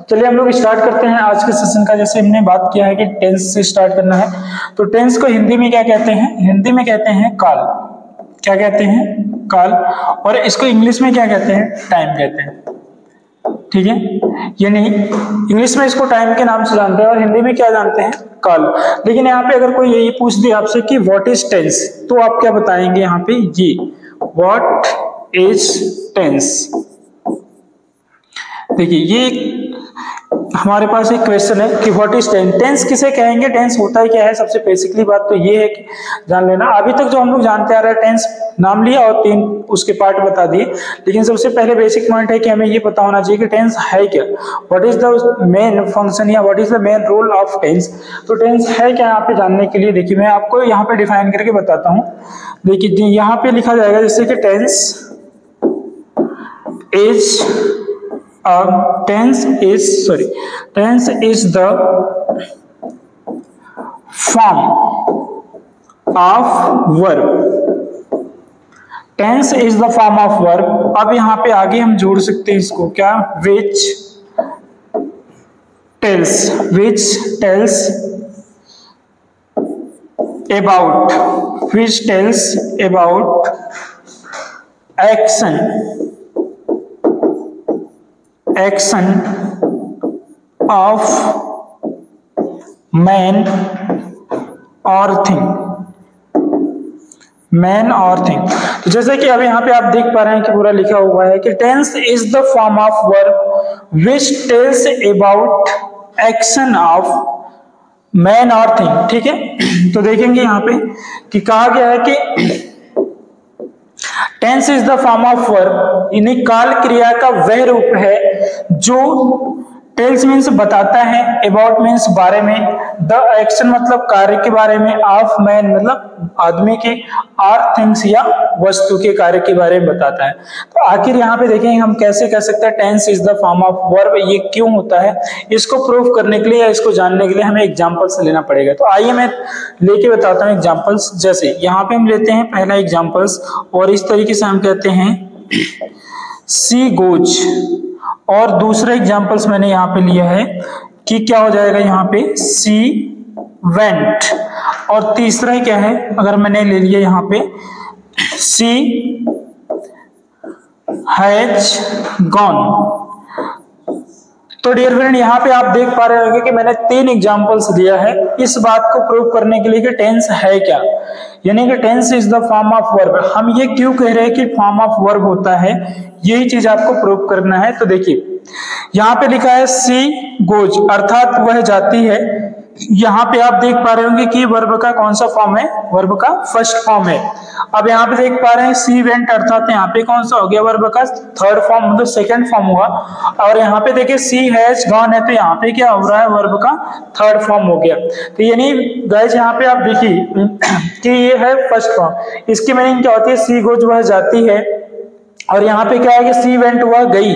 चलिए हम लोग स्टार्ट करते हैं आज के सेशन का। जैसे हमने बात किया है कि टेंस से स्टार्ट करना है, तो टेंस को हिंदी में क्या कहते हैं? हिंदी में कहते हैं काल। क्या कहते हैं? काल। और इसको इंग्लिश में क्या कहते हैं? टाइम कहते हैं। ठीक है, यानी इंग्लिश में इसको टाइम के नाम से जानते हैं और हिंदी में क्या जानते हैं? काल। लेकिन यहाँ पे अगर कोई यही पूछ दे आपसे कि व्हाट इज टेंस, तो आप क्या बताएंगे यहाँ पे? ये व्हाट इज टेंस। देखिए ये हमारे पास एक क्वेश्चन है कि व्हाट इज टेंस। टेंस किसे कहेंगे? टेंस होता है क्या है? सबसे बेसिकली बात तो ये है कि जान लेना। अभी तक जो हम लोग जानते आ रहे हैं, टेंस नाम लिया और 3 उसके पार्ट बता दिए, लेकिन सबसे पहले बेसिक पॉइंट है कि हमें ये पता होना चाहिए कि टेंस है क्या। What is the main function या what is the main role of tense. तो टेंस है क्या यहाँ पे जानने के लिए देखिए मैं आपको यहाँ पे डिफाइन करके बताता हूँ। देखिए यहाँ पे लिखा जाएगा जैसे कि tense is the form of verb. Tense is the form of verb. अब यहाँ पे आगे हम जोड़ सकते हैं इसको क्या? which tells about action of man or thing। तो जैसे कि अब यहाँ पे आप देख पा रहे हैं कि पूरा लिखा हुआ है कि tense is the form of verb which tells about action of man और थिंग। ठीक है, तो देखेंगे यहाँ पे कि कहा गया है कि tense is the form of verb, यानी काल क्रिया का वह रूप है जो टेल्स मीन्स बताता है, अबाउट मीन्स बारे में, द एक्शन मतलब कार्य के बारे में, ऑफ मैन मतलब आदमी के, और थिंग्स या वस्तु के कार्य के बारे में बताता है। तो आखिर यहाँ पे देखेंगे हम कैसे कह सकते हैं tense is the form of verb, ये क्यों होता है। इसको प्रूव करने के लिए या इसको जानने के लिए हमें एग्जाम्पल्स लेना पड़ेगा। तो आइए मैं लेके बताता हूँ एग्जाम्पल्स। जैसे यहाँ पे हम लेते हैं पहला एग्जाम्पल्स और इस तरीके से हम कहते हैं सी गोज, और दूसरा एग्जाम्पल्स मैंने यहाँ पे लिया है कि क्या हो जाएगा यहाँ पे सी वेंट, और तीसरा क्या है अगर मैंने ले लिया यहाँ पे सी हैज गॉन। तो डियर फ्रेंड यहाँ पे आप देख पा रहे होंगे कि मैंने 3 एग्जाम्पल्स दिया है इस बात को प्रूव करने के लिए कि टेंस है क्या, यानी कि tense is the form of verb. हम ये क्यों कह रहे हैं कि फॉर्म ऑफ वर्ब होता है, यही चीज आपको प्रूव करना है। तो देखिए यहाँ पे लिखा है सी गोज, अर्थात वह जाती है। यहाँ पे आप देख पा रहे होंगे कि वर्ब का कौन सा फॉर्म है? वर्ब का फर्स्ट फॉर्म है। अब यहाँ पे देख पा रहे हैं सी वेंट, अर्थात यहाँ पे कौन सा हो गया? वर्ब का थर्ड फॉर्म मतलब सेकंड फॉर्म हुआ। और यहाँ पे देखिए सी हैज गॉन है, तो यहाँ पे क्या हो रहा है? वर्ब का थर्ड फॉर्म हो गया। तो यानी गाइस यहाँ पे आप देखिए कि ये है फर्स्ट फॉर्म। इसकी मीनिंग क्या होती है? सी गोज वह जाती है, और यहाँ पे क्या है कि सी वेंट वह गई,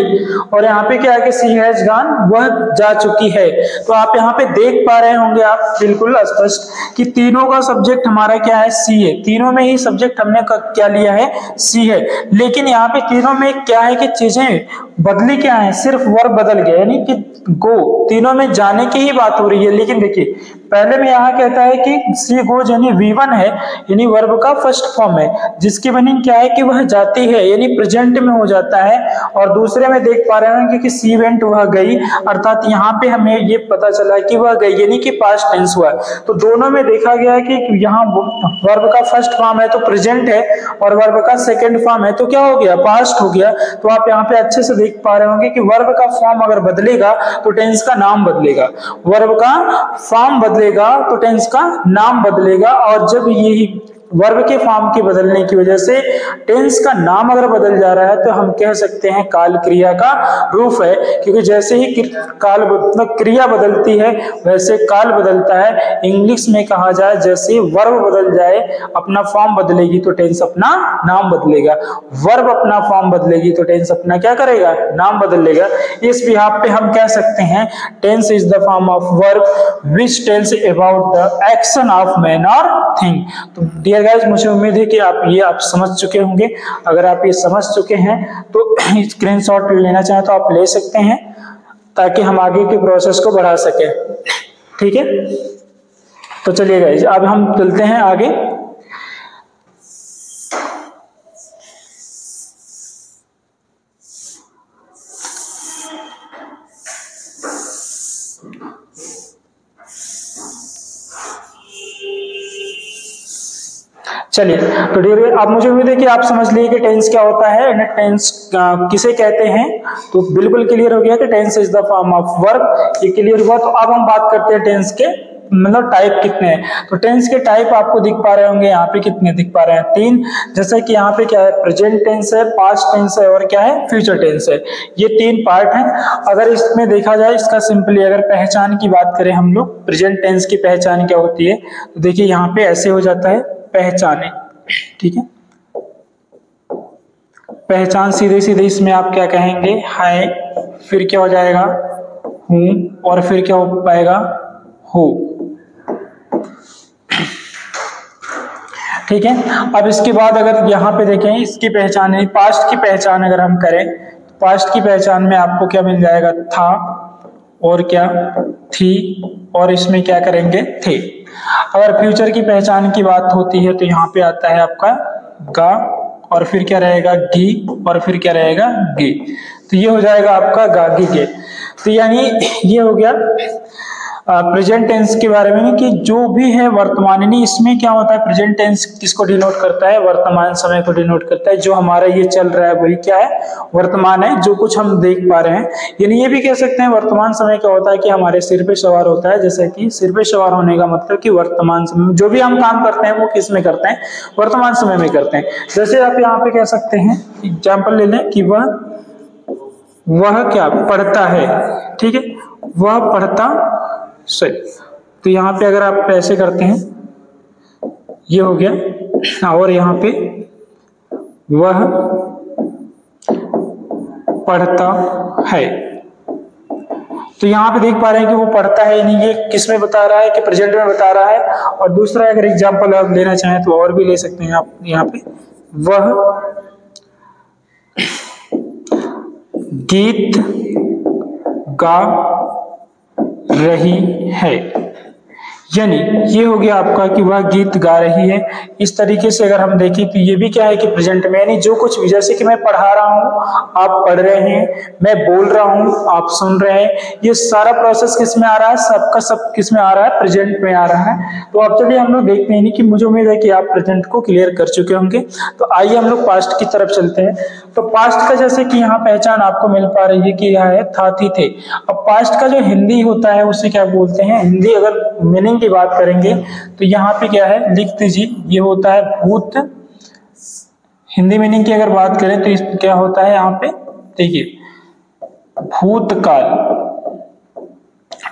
और यहाँ पे क्या है कि सी हैज गॉन वह जा चुकी है। तो आप यहाँ पे देख पा रहे होंगे आप बिल्कुल स्पष्ट कि तीनों का सब्जेक्ट हमारा क्या है? सी है। तीनों में ही सब्जेक्ट हमने क्या लिया है? सी है। लेकिन यहाँ पे तीनों में क्या है कि चीजें बदली क्या है? सिर्फ वर्ब बदल गया, यानी कि गो, तीनों में जाने की ही बात हो रही है। लेकिन देखिए पहले में यहाँ कहता है कि सी गोज यानी V1 है, यानी वर्ब का फर्स्ट फॉर्म है, जिसकी मीनिंग क्या है कि वह जाती है, यानी प्रेजेंट में हो जाता है। और दूसरे में देख पा रहे हैं कि सी वेंट वह गई, अर्थात यहाँ पे हमें ये पता चला कि वह गई, यानी कि पास्ट टेंस हुआ। तो दोनों में देखा गया है कि यहाँ वर्ब का फर्स्ट फॉर्म है तो प्रेजेंट है, और वर्ब का सेकंड फॉर्म है तो क्या हो गया? पास्ट हो गया। तो आप यहाँ पे अच्छे से देख पा रहे होंगे कि वर्ब का फॉर्म अगर बदलेगा तो टेंस का नाम बदलेगा, वर्ब का फॉर्म बदलेगा तो टेंस का नाम बदलेगा। और जब यही वर्ब के फॉर्म के बदलने की वजह से टेंस का नाम अगर बदल जा रहा है तो हम कह सकते हैं काल क्रिया का रूप है, क्योंकि जैसे ही काल मतलब क्रिया बदलती है वैसे काल बदलता है। इंग्लिश में कहा जाए जैसे वर्ब बदल जाए, अपना फॉर्म बदलेगी तो टेंस अपना नाम बदलेगा, वर्ब अपना फॉर्म बदलेगी तो टेंस अपना क्या करेगा? नाम बदलेगा। इस बिहाफ पे हम कह सकते हैं tense is the form of verb which tells about the action of man और थिंग। तो डियर गाइस, मुझे उम्मीद है कि आप समझ चुके होंगे। अगर आप ये समझ चुके हैं तो स्क्रीनशॉट लेना चाहें तो आप ले सकते हैं। ताकि हम आगे के प्रोसेस को बढ़ा सके। ठीक है, तो चलिए गाइस अब हम चलते हैं आगे। चलिए, तो डियर आप मुझे उम्मीद है कि आप समझ लिए कि टेंस क्या होता है एंड टेंस किसे कहते हैं। तो बिल्कुल क्लियर हो गया कि tense is the form of verb, ये क्लियर हुआ। तो अब हम बात करते हैं टेंस के मतलब टाइप कितने हैं। तो टेंस के टाइप आपको दिख पा रहे होंगे यहाँ पे, कितने दिख पा रहे हैं? 3। जैसे कि यहाँ पे क्या है, प्रेजेंट टेंस है, पास्ट टेंस है और क्या है, फ्यूचर टेंस है। ये 3 पार्ट हैं। अगर इसमें देखा जाए, इसका सिंपली अगर पहचान की बात करें हम लोग, प्रेजेंट टेंस की पहचान क्या होती है, तो देखिए यहाँ पे ऐसे हो जाता है पहचाने। ठीक है, पहचान सीधे सीधे इसमें आप क्या कहेंगे, है, फिर क्या हो जाएगा, हूं, और फिर क्या हो पाएगा, हो। ठीक है, अब इसके बाद अगर यहाँ पे देखें, इसकी पहचान, पास्ट की पहचान अगर हम करें, पास्ट की पहचान में आपको क्या मिल जाएगा, था और क्या, थी, और इसमें क्या करेंगे, थे। अगर फ्यूचर की पहचान की बात होती है तो यहाँ पे आता है आपका गा, और फिर क्या रहेगा, गी, और फिर क्या रहेगा, गे। तो ये हो जाएगा आपका गागी गे। तो यानी ये हो गया प्रेजेंट टेंस के बारे में कि जो भी है वर्तमान, यानी इसमें क्या होता है, प्रेजेंट टेंस किसको डिनोट करता है, वर्तमान समय को डिनोट करता है। जो हमारा ये चल रहा है वही क्या है, वर्तमान है, जो कुछ हम देख पा रहे हैं। यानी ये भी कह सकते हैं वर्तमान समय क्या होता है कि हमारे सिर पे सवार होता है। जैसे कि सिर पे सवार होने का मतलब कि वर्तमान समय जो भी हम काम करते हैं वो किस में करते हैं, वर्तमान समय में करते हैं। जैसे आप यहाँ पे कह सकते हैं, एग्जाम्पल ले लें कि वह क्या पढ़ता है। ठीक है, वह पढ़ता सही। तो यहाँ पे अगर आप ऐसे करते हैं, ये हो गया, और यहाँ पे वह पढ़ता है। तो यहाँ पे देख पा रहे हैं कि वो पढ़ता है, यानी ये किस में बता रहा है कि प्रेजेंट में बता रहा है। और दूसरा अगर एग्जाम्पल आप लेना चाहें तो और भी ले सकते हैं आप। यहाँ पे वह गीत गा रही है, यानी ये हो गया आपका कि वह गीत गा रही है। इस तरीके से अगर हम देखें तो ये भी क्या है कि प्रेजेंट में, यानी जो कुछ भी, जैसे कि मैं पढ़ा रहा हूँ, आप पढ़ रहे हैं, मैं बोल रहा हूँ, आप सुन रहे हैं, ये सारा प्रोसेस किस में आ रहा है, सबका सब किस में आ रहा है, प्रेजेंट में आ रहा है। तो अब चलिए हम लोग देखते हैं कि मुझे उम्मीद है कि आप प्रेजेंट को क्लियर कर चुके होंगे। तो आइए हम लोग पास्ट की तरफ चलते हैं। तो पास्ट का जैसे कि यहाँ पहचान आपको मिल पा रही है कि यह है था, थी, थे। अब पास्ट का जो हिंदी होता है उसे क्या बोलते हैं, हिंदी अगर मीनिंग की बात करेंगे तो यहाँ पे क्या है, लिख दीजिए, ये होता है भूत। हिंदी मीनिंग की अगर बात करें तो क्या होता है यहाँ पे, देखिए भूतकाल।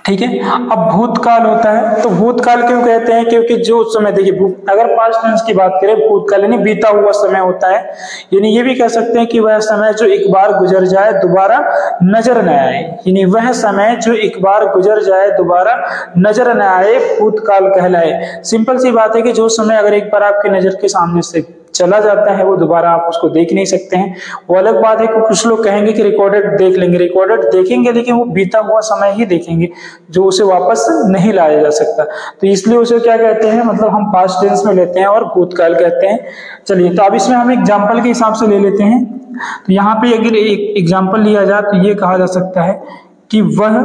ठीक है, अब भूतकाल होता है, तो भूतकाल क्यों कहते हैं, क्योंकि जो समय, देखिए अगर पास्ट टेंस की बात करें, भूतकाल यानी बीता हुआ समय होता है। यानी ये भी कह सकते हैं कि वह समय जो एक बार गुजर जाए दोबारा नजर न आए, यानी वह समय जो एक बार गुजर जाए दोबारा नजर न आए भूतकाल कहलाए। सिंपल सी बात है कि जो समय अगर एक बार आपके नजर के सामने से चला जाता है वो दोबारा आप उसको देख नहीं सकते हैं। वो अलग बात है कि कुछ लोग कहेंगे कि रिकॉर्डेड देख लेंगे, रिकॉर्डेड देखेंगे लेकिन वो बीता हुआ समय ही देखेंगे, जो उसे वापस नहीं लाया जा सकता। तो इसलिए उसे क्या कहते हैं, मतलब हम पास्ट टेंस में लेते हैं और भूतकाल कहते हैं। चलिए, तो अब इसमें हम एग्जाम्पल के हिसाब से ले लेते हैं। तो यहाँ पे अगर एक एग्जाम्पल लिया जाए तो ये कहा जा सकता है कि वह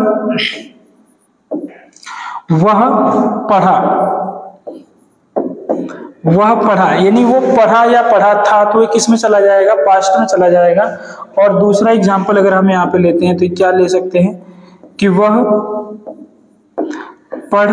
पढ़ा, यानी वो पढ़ा या पढ़ा था, तो ये किस में चला जाएगा, पास्ट में चला जाएगा। और दूसरा एग्जाम्पल अगर हम यहाँ पे लेते हैं तो क्या ले सकते हैं कि वह पढ़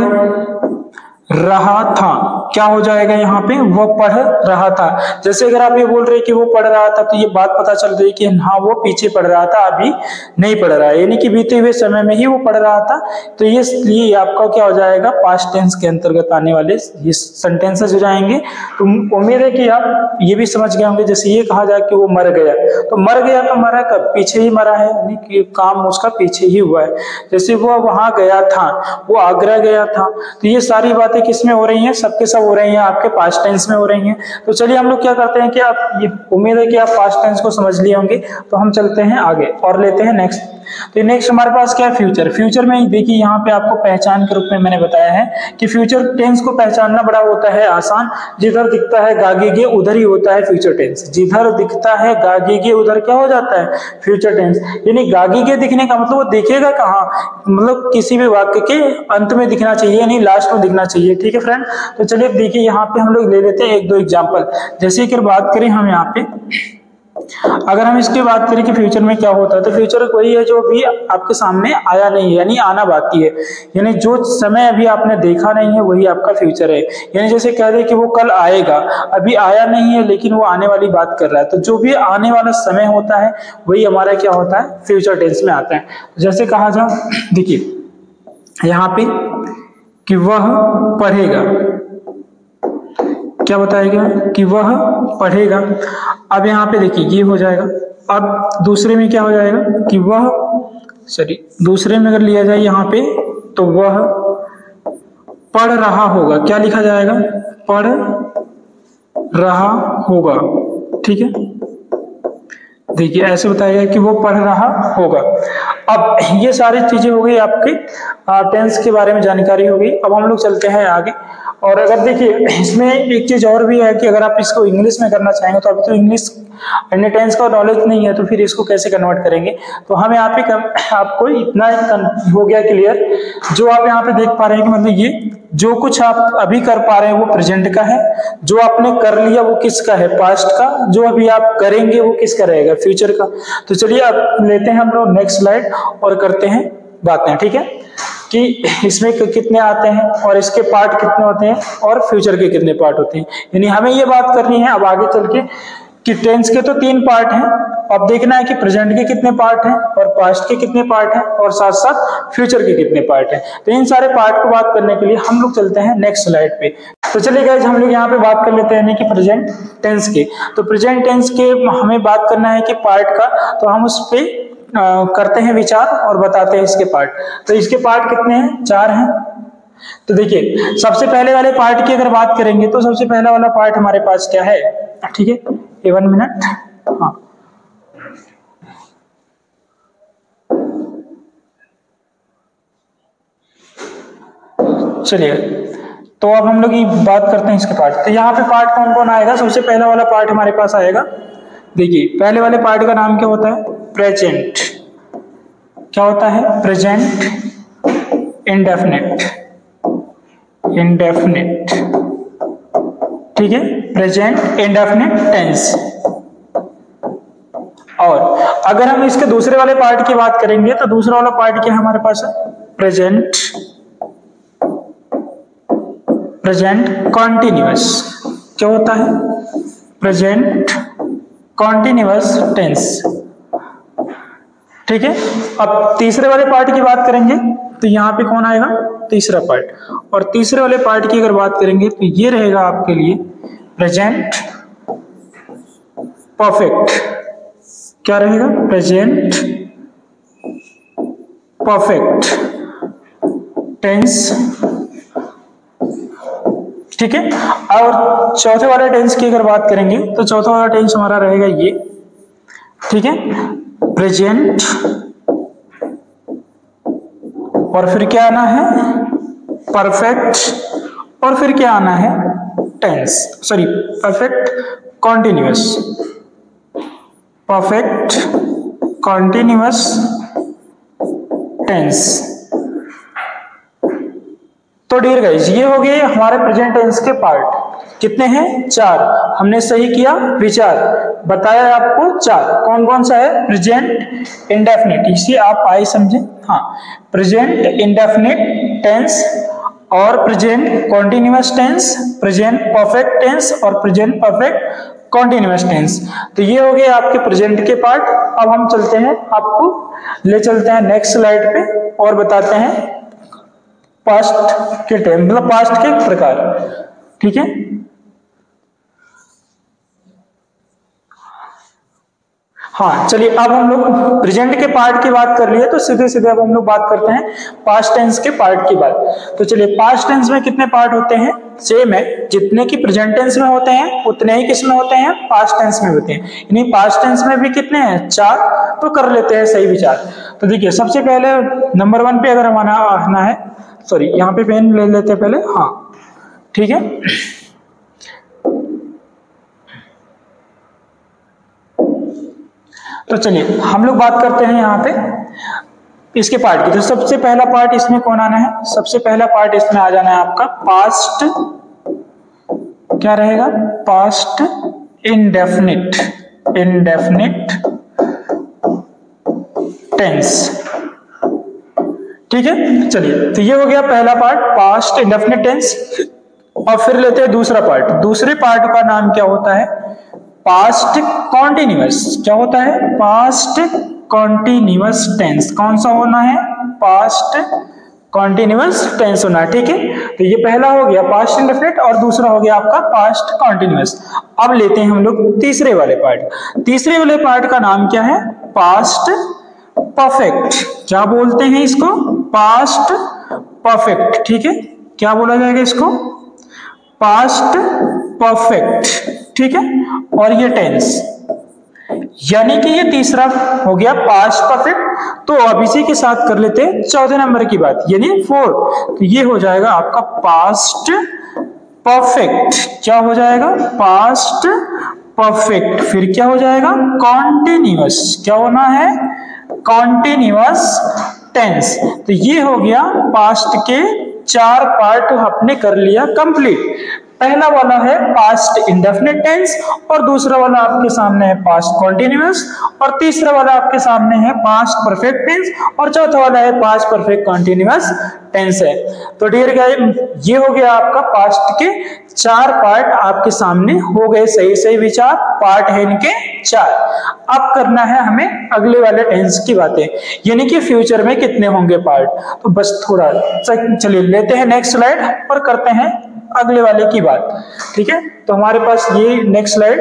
रहा था, क्या हो जाएगा यहाँ पे, वो पढ़ रहा था। जैसे अगर आप ये बोल रहे हैं कि वो पढ़ रहा था, तो ये बात पता चल रही है कि हाँ वो पीछे पढ़ रहा था, अभी नहीं पढ़ रहा है, यानी कि बीते हुए समय में ही वो पढ़ रहा था। तो ये आपका क्या हो जाएगा, पास्ट टेंस के अंतर्गत आने वाले ये सेंटेंसेस हो जाएंगे। तो उम्मीद है कि आप ये भी समझ गए होंगे। जैसे ये कहा जाए कि वो मर गया, तो मर गया तो मरा कब, पीछे ही मरा है, यानी कि काम उसका पीछे ही हुआ है। जैसे वो वहां गया था, वो आगरा गया था, तो ये सारी बातें किसमें हो रही हैं, सबके सब हो रही हैं आपके पास्ट टेंस में हो रही हैं। तो चलिए हम लोग क्या करते हैं कि आप, ये उम्मीद है कि आप पास्ट टेंस को समझ लिए होंगे। तो हम चलते हैं आगे और लेते हैं नेक्स्ट तो नेक्स्ट हमारे पास क्या है, फ्यूचर। फ्यूचर में देखिए यहाँ पे आपको पहचान के रूप में मैंने बताया है कि फ्यूचर टेंस को पहचानना बड़ा होता है आसान। जिधर दिखता है गागेगे उधर ही होता है फ्यूचर टेंस। जिधर दिखता है गागेगे उधर क्या हो जाता है, फ्यूचर टेंस। यानी गागेगे दिखने का मतलब वो दिखेगा कहाँ, मतलब किसी भी वाक्य के अंत में दिखना चाहिए, यानी लास्ट में दिखना चाहिए। ठीक है फ्रेंड, तो चलिए देखिए यहाँ पे हम लोग ले लेते हैं एक दो एग्जांपल। जैसे कि बात करें हम यहाँ पे, अगर हम इसकी बात करें कि फ्यूचर में क्या होता है, तो फ्यूचर वही है जो अभी आपके सामने आया नहीं है, यानी आना बाकी है। यानी जो समय अभी आपने देखा नहीं है वही आपका फ्यूचर है। यानी जैसे कह दे कि वो कल आएगा, अभी आया नहीं है लेकिन वो आने वाली बात कर रहा है, तो जो भी आने वाला समय होता है वही हमारा क्या होता है, फ्यूचर टेंस में आता है। जैसे कहा जाए, देखिए यहाँ पे कि वह पढ़ेगा, क्या बताएगा कि वह पढ़ेगा। अब यहाँ पे देखिए ये हो जाएगा। अब दूसरे में क्या हो जाएगा कि वह, दूसरे में अगर लिया जाए यहाँ पे तो वह पढ़ रहा होगा, क्या लिखा जाएगा, पढ़ रहा होगा। ठीक है, देखिए ऐसे बताया कि वो पढ़ रहा होगा। अब ये सारी चीजें हो गई आपकी टेंस के बारे में जानकारी हो गई। अब हम लोग चलते हैं आगे। और अगर देखिए इसमें एक चीज और भी है कि अगर आप इसको इंग्लिश में करना चाहेंगे, तो अभी तो इंग्लिश टेंस का नॉलेज नहीं है, तो फिर इसको कैसे कन्वर्ट करेंगे। तो हम यहाँ पे आपको इतना हो गया क्लियर, जो आप यहाँ पे देख पा रहे हैं कि मतलब ये जो कुछ आप अभी कर पा रहे हैं वो प्रेजेंट का है, जो आपने कर लिया वो किसका है, पास्ट का, जो अभी आप करेंगे वो किसका रहेगा, फ्यूचर का। तो चलिए अब लेते हैं हम लोग नेक्स्ट स्लाइड और करते हैं बातें। ठीक है, कि इसमें कितने आते हैं और इसके पार्ट कितने होते हैं और फ्यूचर के कितने पार्ट होते हैं। यानी हमें ये बात करनी है अब आगे चल के कि टेंस के तो 3 पार्ट हैं, अब देखना है कि प्रेजेंट के कितने पार्ट हैं और पास्ट के कितने पार्ट हैं और साथ साथ फ्यूचर के कितने पार्ट हैं। तो इन सारे पार्ट को बात करने के लिए हम लोग चलते हैं नेक्स्ट स्लाइड पे। तो चलिए गाइस हम लोग यहाँ पे बात कर लेते हैं कि प्रेजेंट टेंस के। तो प्रेजेंट टेंस के हमें बात करना है कि पार्ट का, तो हम उस पे करते हैं विचार और बताते हैं इसके पार्ट। तो इसके पार्ट कितने हैं, 4 हैं। तो देखिए सबसे पहले वाले पार्ट की अगर बात करेंगे तो सबसे पहला वाला पार्ट हमारे पास क्या है, ठीक है, 1 मिनट। हाँ, चलिए तो अब हम लोग ये बात करते हैं इसके पार्ट। तो यहाँ पे पार्ट कौन कौन आएगा, सबसे पहला वाला पार्ट हमारे पास आएगा, देखिए पहले वाले पार्ट का नाम क्या होता है, प्रेजेंट। क्या होता है, प्रेजेंट इंडेफिनिट, इंडेफिनिट। ठीक है, प्रेजेंट इंडेफिनिट टेंस। और अगर हम इसके दूसरे वाले पार्ट की बात करेंगे तो दूसरा वाला पार्ट क्या है हमारे पास है, प्रेजेंट, प्रेजेंट कॉन्टिन्यूअस। क्या होता है, प्रेजेंट कॉन्टिन्यूअस टेंस। ठीक है, अब तीसरे वाले पार्ट की बात करेंगे तो यहाँ पे कौन आएगा, तीसरा पार्ट। और तीसरे वाले पार्ट की अगर बात करेंगे तो ये रहेगा आपके लिए प्रेजेंट परफेक्ट। क्या रहेगा, प्रेजेंट परफेक्ट टेंस। ठीक है, और चौथे वाले टेंस की अगर बात करेंगे तो चौथा वाला टेंस हमारा रहेगा ये, ठीक है, प्रेजेंट, और फिर क्या आना है, परफेक्ट, और फिर क्या आना है, tense, sorry perfect continuous, perfect continuous tense. तो डियर गाइस ये हो गए हमारे प्रेजेंट टेंस के पार्ट। कितने हैं, 4। हमने सही किया विचार, बताया आपको 4। कौन कौन सा है, प्रेजेंट इंडेफिनिट, इसे आप आए समझे, हाँ, प्रेजेंट इंडेफिनिट टेंस और present continuous tense, present perfect tense और प्रेजेंट परफेक्ट कॉन्टिन्यूअस टेंस। तो ये हो गए आपके प्रेजेंट के पार्ट। अब हम चलते हैं, आपको ले चलते हैं नेक्स्ट स्लाइड पे और बताते हैं पास्ट के टेंस, मतलब पास्ट के प्रकार। ठीक है, हाँ चलिए, अब हम लोग प्रेजेंट के पार्ट की बात कर लिए, तो सीधे सीधे अब हम लोग बात करते हैं पास्ट टेंस के पार्ट की बात। तो चलिए, पास्ट टेंस में कितने पार्ट होते हैं? सेम है, जितने कि प्रेजेंट टेंस में होते हैं उतने ही किसमें होते हैं? पास्ट टेंस में होते हैं। यानी पास्ट टेंस में भी कितने हैं? 4। तो कर लेते हैं सही विचार। तो देखिए, सबसे पहले नंबर 1 पे अगर हमारा आना है, सॉरी यहाँ पे पेन ले लेते हैं पहले, हाँ ठीक है। तो चलिए हम लोग बात करते हैं यहाँ पे इसके पार्ट की। तो सबसे पहला पार्ट इसमें कौन आना है? सबसे पहला पार्ट इसमें आ जाना है आपका पास्ट, क्या रहेगा? पास्ट इंडेफिनिट, इंडेफिनिट टेंस, ठीक है। चलिए, तो ये हो गया पहला पार्ट, पास्ट इंडेफिनिट टेंस। और फिर लेते हैं दूसरा पार्ट। दूसरे पार्ट का नाम क्या होता है? Past continuous. क्या होता है? Past continuous tense. कौन सा होना है? पास्ट कॉन्टिन्यूअस टेंस होना है, ठीक है। तो ये पहला हो गया पास्ट इंडेफिनिट और दूसरा हो गया आपका पास्ट कॉन्टिन्यूअस। अब लेते हैं हम लोग तीसरे वाले पार्ट। तीसरे वाले पार्ट का नाम क्या है? Past perfect. क्या बोलते हैं इसको? पास्ट परफेक्ट, ठीक है। क्या बोला जाएगा इसको? पास्ट परफेक्ट, ठीक है। और ये टेंस, यानी कि ये तीसरा हो गया पास्ट परफेक्ट। तो अब इसी के साथ कर लेते हैं चौथे नंबर की बात, यानी 4। तो ये हो जाएगा आपका पास्ट परफेक्ट। क्या हो जाएगा? Past perfect. फिर क्या हो जाएगा? कॉन्टिन्यूअस। क्या होना है? Continuous tense. तो ये हो गया पास्ट के 4 पार्ट आपने कर लिया कंप्लीट। पहला वाला है पास्ट इंडेफिनिट टेंस, और दूसरा वाला आपके सामने है पास्ट कॉन्टिन्यूअस, और तीसरा वाला आपके सामने है पास्ट परफेक्ट टेंस, और चौथा वाला है पास्ट परफेक्ट कॉन्टिन्यूअस टेंस है। तो डियर गाइस, ये हो गया आपका पास्ट के 4 पार्ट आपके सामने हो गए। सही सही विचार, पार्ट है इनके 4। अब करना है हमें अगले वाले टेंस की बातें, यानी कि फ्यूचर में कितने होंगे पार्ट। तो बस थोड़ा चलिए लेते हैं नेक्स्ट स्लाइड और करते हैं अगले वाले की बात, ठीक है। तो हमारे पास ये नेक्स्ट स्लाइड,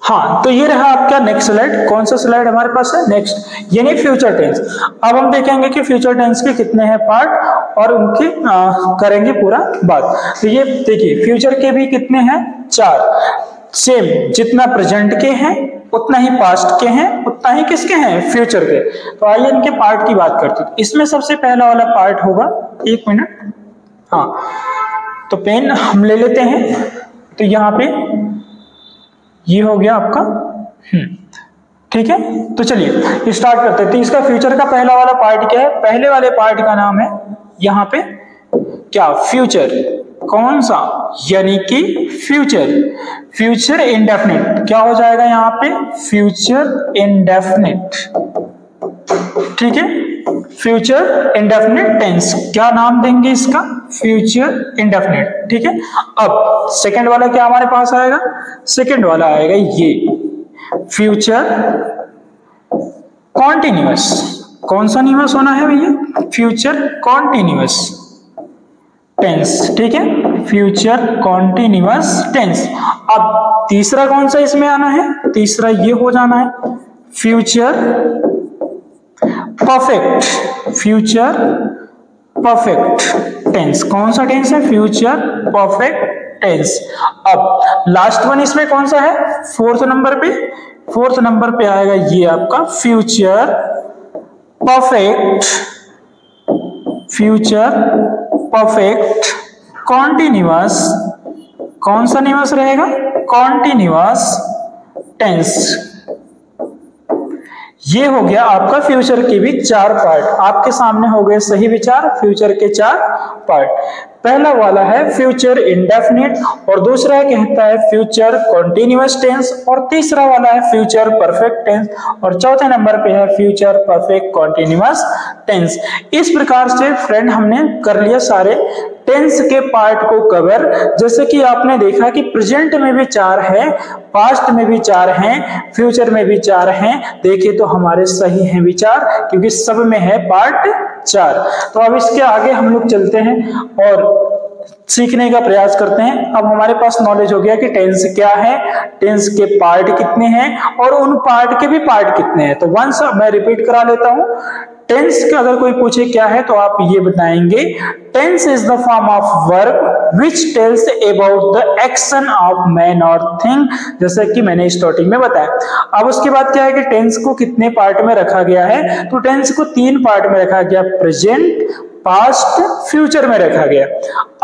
हाँ तो ये रहा आपका नेक्स्ट स्लाइड। कौन सा स्लाइड हमारे पास है? नेक्स्ट, यानी फ्यूचर टेंस। अब हम देखेंगे कि फ्यूचर टेंस के कितने हैं पार्ट और उनकी करेंगे पूरा बात। तो ये देखिए, फ्यूचर के भी कितने हैं? 4। सेम, जितना प्रेजेंट के हैं उतना ही पास्ट के हैं, उतना ही किसके हैं? फ्यूचर के। तो आइए इनके पार्ट की बात करते हैं। इसमें सबसे पहला वाला पार्ट होगा, 1 मिनट, हाँ तो पेन हम ले लेते हैं। तो यहाँ पे ये हो गया आपका, ठीक है। तो चलिए स्टार्ट करते हैं। तो इसका फ्यूचर का पहला वाला पार्ट क्या है? पहले वाले पार्ट का नाम है यहाँ पे क्या? फ्यूचर। कौन सा? यानी कि फ्यूचर, फ्यूचर इंडेफिनिट। क्या हो जाएगा यहाँ पे? फ्यूचर इंडेफिनिट, ठीक है। Future indefinite tense. क्या नाम देंगे इसका? फ्यूचर इंडेफिनिट, ठीक है। अब सेकंड वाला क्या हमारे पास आएगा? सेकंड वाला आएगा ये फ्यूचर कॉन्टिन्यूअस। कौन सा न्यूअस होना है भैया? फ्यूचर कॉन्टिन्यूअस टेंस, ठीक है। Future continuous tense. अब तीसरा कौन सा इसमें आना है? तीसरा ये हो जाना है future perfect, future perfect tense. कौन सा टेंस है? Future perfect tense. अब लास्ट वन इसमें कौन सा है? 4th नंबर पे, 4th नंबर पे आएगा ये आपका future perfect, future perfect continuous. कौन सा न्यूअस रहेगा? Continuous tense. ये हो गया आपका फ्यूचर के भी 4 पार्ट आपके सामने हो गए। सही विचार, फ्यूचर के 4 पार्ट। पहला वाला है फ्यूचर इंडेफिनिट, और दूसरा कहता है फ्यूचर कॉन्टिन्यूअस टेंस, और तीसरा वाला है फ्यूचर परफेक्ट टेंस, और चौथे नंबर पे है फ्यूचर परफेक्ट कॉन्टिन्यूअस टेंस। इस प्रकार से फ्रेंड हमने कर लिया सारे टेंस के पार्ट को कवर। जैसे कि आपने देखा कि प्रेजेंट में भी 4 है, पास्ट में भी 4 हैं, फ्यूचर में भी 4 हैं। देखिए तो हमारे सही हैं विचार, क्योंकि सब में है पार्ट 4। तो अब इसके आगे हम लोग चलते हैं और सीखने का प्रयास करते हैं। अब हमारे पास नॉलेज हो गया कि टेंस क्या है, टेंस के पार्ट कितने हैं और उन पार्ट के भी पार्ट कितने हैं। तो वंस मैं रिपीट करा लेता हूं। टेंस का अगर कोई पूछे क्या है तो आप ये बताएंगे, tense is the form of verb which tells about the action of man और थिंग, जैसे कि मैंने स्टार्टिंग में बताया। अब उसके बाद क्या है कि टेंस को कितने पार्ट में रखा गया है, तो टेंस को 3 पार्ट में रखा गया, प्रेजेंट, पास्ट, फ्यूचर में रखा गया।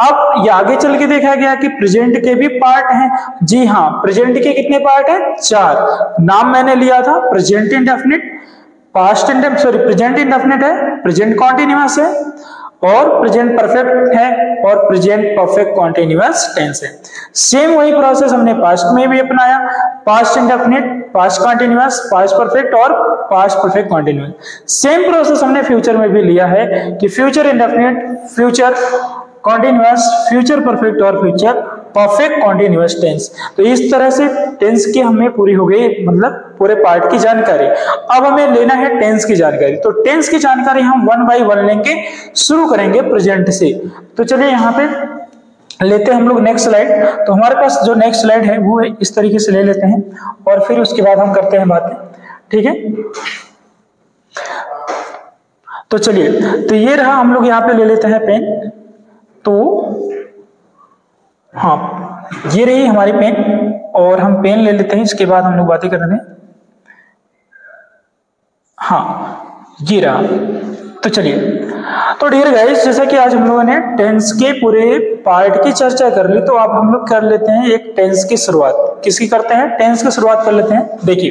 अब ये आगे चल के देखा गया कि प्रेजेंट के भी पार्ट हैं। जी हाँ, प्रेजेंट के कितने पार्ट हैं? 4। नाम मैंने लिया था, present indefinite, past present indefinite है, प्रेजेंट कॉन्टिन्यूअस है और प्रेजेंट परफेक्ट है और प्रेजेंट परफेक्ट कॉन्टिन्यूअस टेंस है। सेम वही प्रोसेस हमने पास्ट में भी अपनाया, past indefinite, past continuous, past perfect और past perfect continuous. Same process हमने फ्यूचर में भी लिया है कि future indefinite, future continuous, future perfect और फ्यूचर परफेक्ट कॉन्टिन्यूअस टेंस। तो इस तरह से टेंस की हमें पूरी हो गई, मतलब पूरे पार्ट की जानकारी। अब हमें लेना है टेंस की जानकारी। तो टेंस की जानकारी हम 1 बाय 1 लेंगे, शुरू करेंगे प्रेजेंट से। तो चलिए यहाँ पे लेते हैं हम लोग नेक्स्ट स्लाइड। तो हमारे पास जो नेक्स्ट स्लाइड है वो इस तरीके से ले लेते हैं और फिर उसके बाद हम करते हैं बातें, ठीक है। तो चलिए, तो ये रहा, हम लोग यहाँ पे ले लेते हैं पेन। तो हाँ, ये रही हमारी पेन और हम पेन ले लेते हैं, इसके बाद हम लोग बातें कर रहे हैं। हाँ, ये रहा। तो चलिए, तो डियर गाइस, जैसा कि आज हम लोगों ने टेंस के पूरे पार्ट की चर्चा कर ली, तो अब हम लोग कर लेते हैं एक टेंस की शुरुआत। किसकी करते हैं? टेंस की शुरुआत कर लेते हैं। देखिए,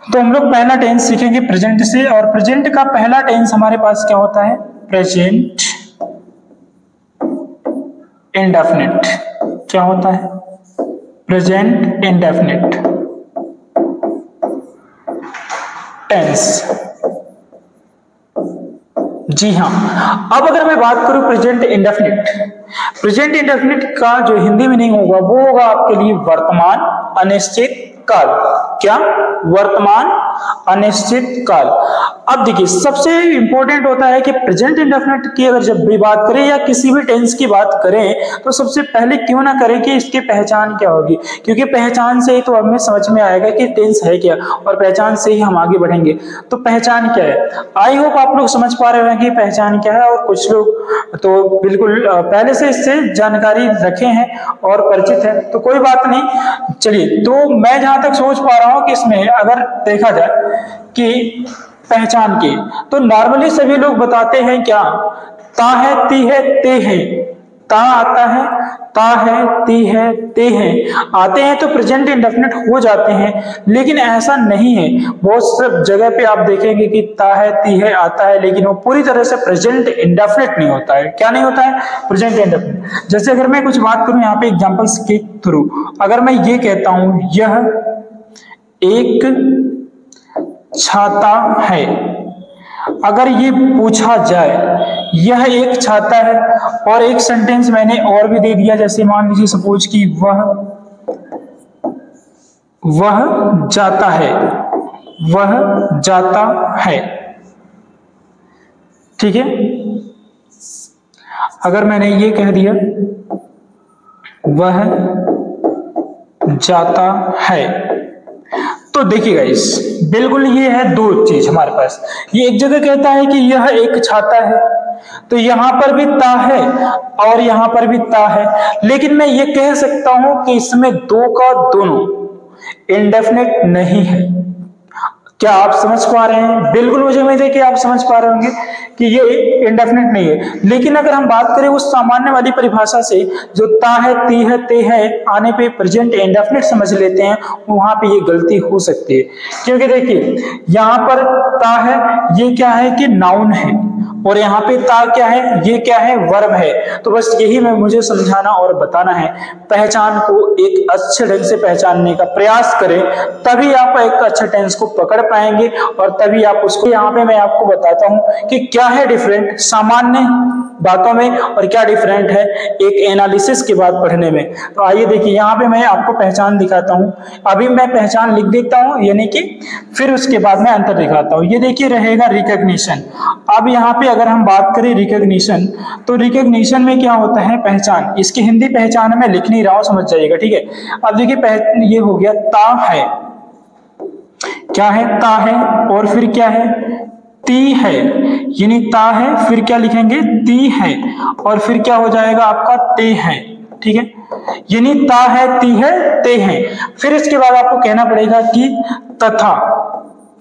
तो हम लोग पहला टेंस सीखेंगे प्रेजेंट से, और प्रेजेंट का पहला टेंस हमारे पास क्या होता है? Present indefinite. क्या होता है? Present indefinite tense. जी हाँ, अब अगर मैं बात करूं प्रेजेंट इंडेफिनिट, प्रेजेंट इंडेफिनिट का जो हिंदी मीनिंग होगा वो होगा आपके लिए वर्तमान अनिश्चित काल। क्या? वर्तमान अनिश्चित काल। अब देखिए, सबसे इंपॉर्टेंट होता है कि प्रेजेंट इंडेफिनिट की अगर जब भी बात करें या किसी भी टेंस की बात करें तो सबसे पहले क्यों ना करें कि इसकी पहचान क्या होगी, क्योंकि पहचान से ही तो हमें समझ में आएगा कि टेंस है क्या, और पहचान से ही हम आगे बढ़ेंगे। तो पहचान क्या है? आई होप आप लोग समझ पा रहे हैं कि पहचान क्या है, और कुछ लोग तो बिल्कुल पहले से इससे जानकारी रखे हैं और परिचित है, तो कोई बात नहीं। चलिए, तो मैं जहां तक सोच पा रहा हूं कि इसमें अगर देखा जाए कि पहचान की, तो नॉर्मली सभी लोग बताते हैं क्या? ता है, ती है, ते है। ता आता है, ता है, ती है, ते है आते हैं तो प्रेजेंट इंडेफिनिट हो जाते हैं, लेकिन ऐसा नहीं है। बहुत सब जगह पे आप देखेंगे कि ता है, ती है आता है, लेकिन वो पूरी तरह से प्रेजेंट इंडेफिनिट नहीं होता है। क्या नहीं होता है? Present indefinite. जैसे अगर मैं कुछ बात करूं यहाँ पे एग्जांपल्स के थ्रू, अगर मैं ये कहता हूं यह एक छाता है, अगर ये पूछा जाए यह एक छाता है, और एक सेंटेंस मैंने और भी दे दिया, जैसे मान लीजिए सपोज कि वह जाता है, वह जाता है, ठीक है। अगर मैंने ये कह दिया वह जाता है, तो देखिएगा इस बिल्कुल ये है दो चीज हमारे पास। ये एक जगह कहता है कि यह एक छाता है, तो यहां पर भी ता है और यहां पर भी ता है, लेकिन मैं ये कह सकता हूं कि इसमें दो का दोनों इंडेफिनिट नहीं है। क्या आप समझ पा रहे हैं? बिल्कुल मुझे उम्मीद है कि आप समझ पा रहे होंगे कि ये इंडेफिनिट नहीं है। लेकिन अगर हम बात करें उस सामान्य वाली परिभाषा से, जो ता है, ती है, ते है आने पे प्रेजेंट इंडेफिनिट समझ लेते हैं, वहां पे ये गलती हो सकती है। क्योंकि देखिए, यहां पर ता है, ये क्या है कि नाउन है, और यहाँ पे ता क्या है? ये क्या है? वर्ब है। तो बस यही मैं मुझे समझाना और बताना है। पहचान को एक अच्छे ढंग से पहचानने का प्रयास करें, तभी आप एक अच्छा टेंस को पकड़ पाएंगे, और तभी आप उसको, यहाँ पे मैं आपको बताता हूं कि क्या है डिफरेंट सामान्य बातों में और क्या डिफरेंट है एक एनालिसिस के बाद पढ़ने में। तो आइए देखिए, यहाँ पे मैं आपको पहचान दिखाता हूं। अभी मैं पहचान लिख देता हूं, यानी कि फिर उसके बाद मैं अंतर दिखाता हूं। ये देखिए रहेगा रिकॉग्निशन। अब यहाँ पे अगर हम बात करें रिकॉग्निशन, तो रिकॉग्निशन में क्या होता है, पहचान। इसकी हिंदी पहचान मैं लिख नहीं रहा हूं, समझ जाइएगा, ठीक है। अब देखिए ये हो गया ता है, क्या है, ता है, और फिर क्या है, ती है, यानी ता है, फिर क्या लिखेंगे, ती है, और फिर क्या हो जाएगा आपका, ते है, ठीक है। यानी ता है, ती है, ते है। फिर इसके बाद आपको कहना पड़ेगा कि तथा,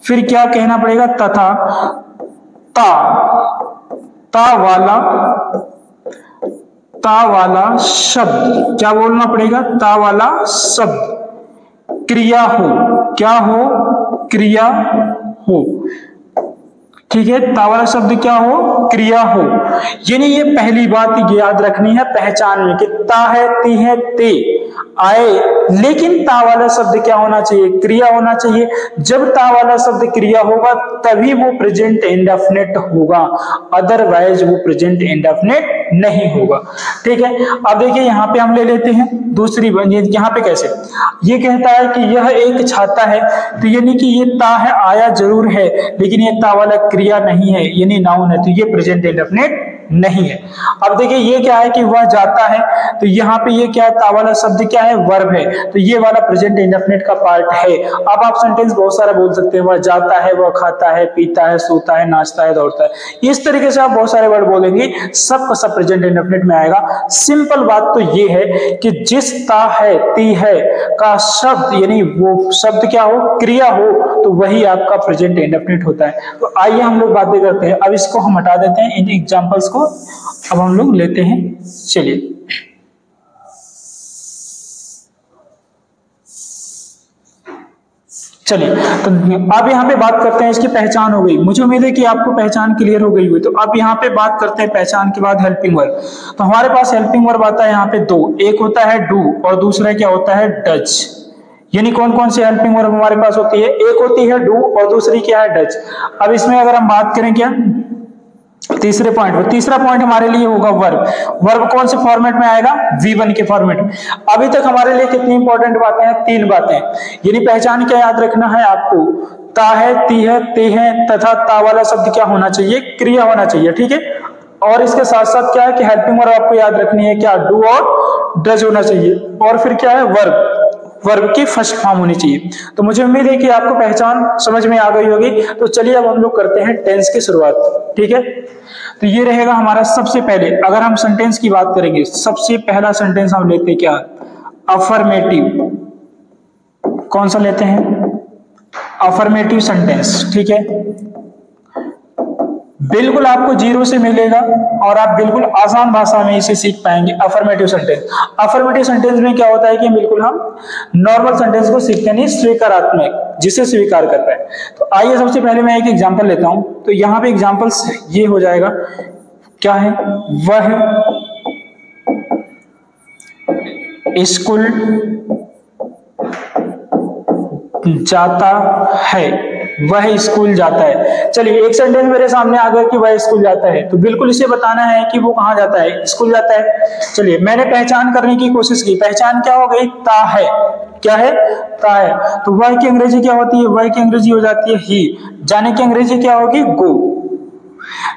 फिर क्या कहना पड़ेगा, तथा, ता, ता वाला शब्द, क्या बोलना पड़ेगा, ता वाला शब्द क्रिया हो, क्या हो, क्रिया हो, ठीक है। ता वाला शब्द क्या हो, क्रिया हो। यानी ये पहली बात याद रखनी है पहचान में कि ता है, ती है, ते आए, लेकिन ता वाला शब्द क्या होना चाहिए, क्रिया होना चाहिए। जब ता वाला शब्द क्रिया होगा तभी वो प्रेजेंट इंडेफिनिट होगा, अदरवाइज वो प्रेजेंट इंडेफिनिट नहीं होगा, ठीक है। अब देखिए यहाँ पे हम ले लेते हैं दूसरी, यहाँ पे कैसे, ये कहता है कि यह एक छाता है, तो यानी कि ये ता है, आया जरूर है, लेकिन ये ता वाला क्रिया नहीं है, यानी नाउन है, तो ये प्रेजेंट इंडेफिनिट नहीं है। अब देखिए ये क्या है कि वह जाता है, तो यहाँ पे ये क्या है, ता वाला शब्द क्या है, वर्ब है, तो ये वाला प्रेजेंट इंडेफिनिट का पार्ट है। अब आप सेंटेंस बहुत सारा बोल सकते हैं, वह जाता है, वह खाता है, पीता है, सोता है, नाचता है, दौड़ता है, इस तरीके से आप बहुत सारे वर्ड बोलेंगे, सब का सब प्रेजेंट इंडेफिनिट में आएगा। सिंपल बात तो ये है कि जिस ता है, ती है का शब्द, यानी वो शब्द क्या हो, क्रिया हो, तो वही आपका प्रेजेंट इंडेफिनिट होता है। तो आइए हम लोग बातें करते हैं, अब इसको हम हटा देते हैं, इन एग्जांपल्स को अब हम लोग लेते हैं। चलिए तो अब यहाँ पे बात करते हैं, इसकी पहचान हो गई, मुझे उम्मीद है कि आपको पहचान क्लियर हो गई हुई। तो अब यहाँ पे बात करते हैं पहचान के बाद हेल्पिंग वर्ब। तो हमारे पास हेल्पिंग वर्ब आता है यहाँ पे दो, एक होता है डू और दूसरा क्या होता है, डज। यानी कौन कौन सी हेल्पिंग वर्ब हमारे पास होती है, एक होती है डू और दूसरी क्या है, डज। अब इसमें अगर हम बात करें क्या, तीसरे पॉइंट पर, तीसरा पॉइंट हमारे लिए होगा वर्ब। वर्ब कौन से फॉर्मेट में आएगा, V1 के फॉर्मेट में। अभी तक हमारे लिए कितनी इंपॉर्टेंट बातें हैं, तीन बातें। यानी पहचान क्या याद रखना है आपको, ता है, ती है, ते है, तथा ता वाला शब्द क्या होना चाहिए, क्रिया होना चाहिए, ठीक है। और इसके साथ साथ क्या है कि हेल्पिंग वर्ब आपको याद रखनी है, क्या, डू और डज होना चाहिए, और फिर क्या है, वर्ब, वर्ब की फर्स्ट फॉर्म होनी चाहिए। तो मुझे उम्मीद है कि आपको पहचान समझ में आ गई होगी। तो चलिए अब हम लोग करते हैं टेंस की शुरुआत, ठीक है। तो ये रहेगा हमारा सबसे पहले, अगर हम सेंटेंस की बात करेंगे, सबसे पहला सेंटेंस हम लेते हैं क्या, अफर्मेटिव। कौन सा लेते हैं, अफर्मेटिव सेंटेंस, ठीक है। बिल्कुल आपको जीरो से मिलेगा और आप बिल्कुल आसान भाषा में इसे सीख पाएंगे। अफर्मेटिव सेंटेंस, अफर्मेटिव सेंटेंस में क्या होता है कि बिल्कुल हम नॉर्मल सेंटेंस को सीखते नहीं, स्वीकारात्मक, जिसे स्वीकार करता है। तो आइए सबसे पहले मैं एक एग्जांपल लेता हूं। तो यहाँ पे एग्जांपल्स ये हो जाएगा, क्या है, वह स्कूल जाता है, वह स्कूल जाता है। चलिए एक सेंटेंस मेरे सामने आ गया कि वह स्कूल जाता है, तो बिल्कुल इसे बताना है कि वो कहाँ जाता है, स्कूल जाता है। चलिए मैंने पहचान करने की कोशिश की, पहचान क्या हो गई, ता है, क्या है, ता है। तो वह की अंग्रेजी क्या होती है, वह की अंग्रेजी हो जाती है ही, जाने की अंग्रेजी क्या होगी, गो।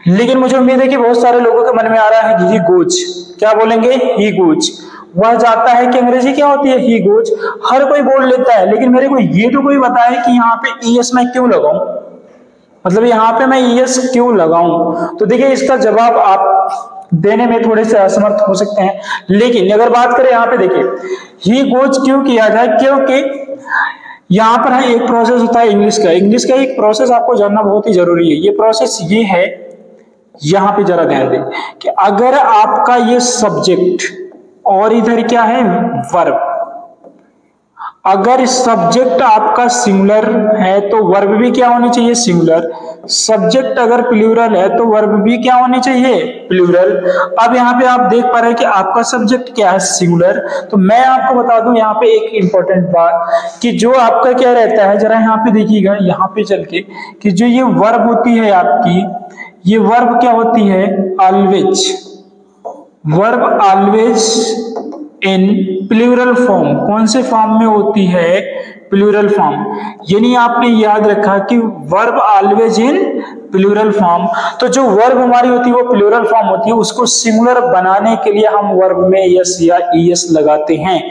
लेकिन मुझे उम्मीद है कि बहुत सारे लोगों के मन में आ रहा है कि ही गोज, क्या बोलेंगे, ही गोज। वह जाता है कि अंग्रेजी क्या होती है, ही गोज। हर कोई बोल लेता है, लेकिन मेरे को ये तो कोई बताए कि यहाँ पे ईएस मैं क्यों लगाऊं, मतलब यहाँ पे मैं ईएस क्यों लगाऊं। तो देखिए इसका जवाब आप देने में थोड़े से असमर्थ हो सकते हैं, लेकिन अगर बात करें यहाँ पे देखिए ही गोज क्यों किया जाए, क्योंकि यहाँ पर है एक प्रोसेस होता है इंग्लिश का, इंग्लिश का एक प्रोसेस आपको जानना बहुत ही जरूरी है। ये प्रोसेस ये है, यहाँ पे जरा ध्यान दें कि अगर आपका ये सब्जेक्ट और इधर क्या है, वर्ब, अगर सब्जेक्ट आपका सिंगुलर है तो वर्ब भी क्या होनी चाहिए, सिंगुलर। सब्जेक्ट अगर प्लूरल है तो वर्ब भी क्या होनी चाहिए, प्लूरल। अब यहाँ पे आप देख पा रहे हैं कि आपका सब्जेक्ट क्या है, सिंगुलर। तो मैं आपको बता दूं यहाँ पे एक इंपॉर्टेंट बात कि जो आपका क्या रहता है, जरा यहाँ पे देखिएगा, यहाँ पे चल के कि जो ये वर्ब होती है आपकी, ये वर्ब क्या होती है, always, verb always in plural form. कौन से फॉर्म में होती है, प्लूरल फॉर्म। यानी आपने याद रखा कि verb always in plural form. तो जो वर्ब हमारी होती है वो प्लूरल फॉर्म होती है, उसको सिंगुलर बनाने के लिए हम वर्ब में यस या ईएस लगाते हैं।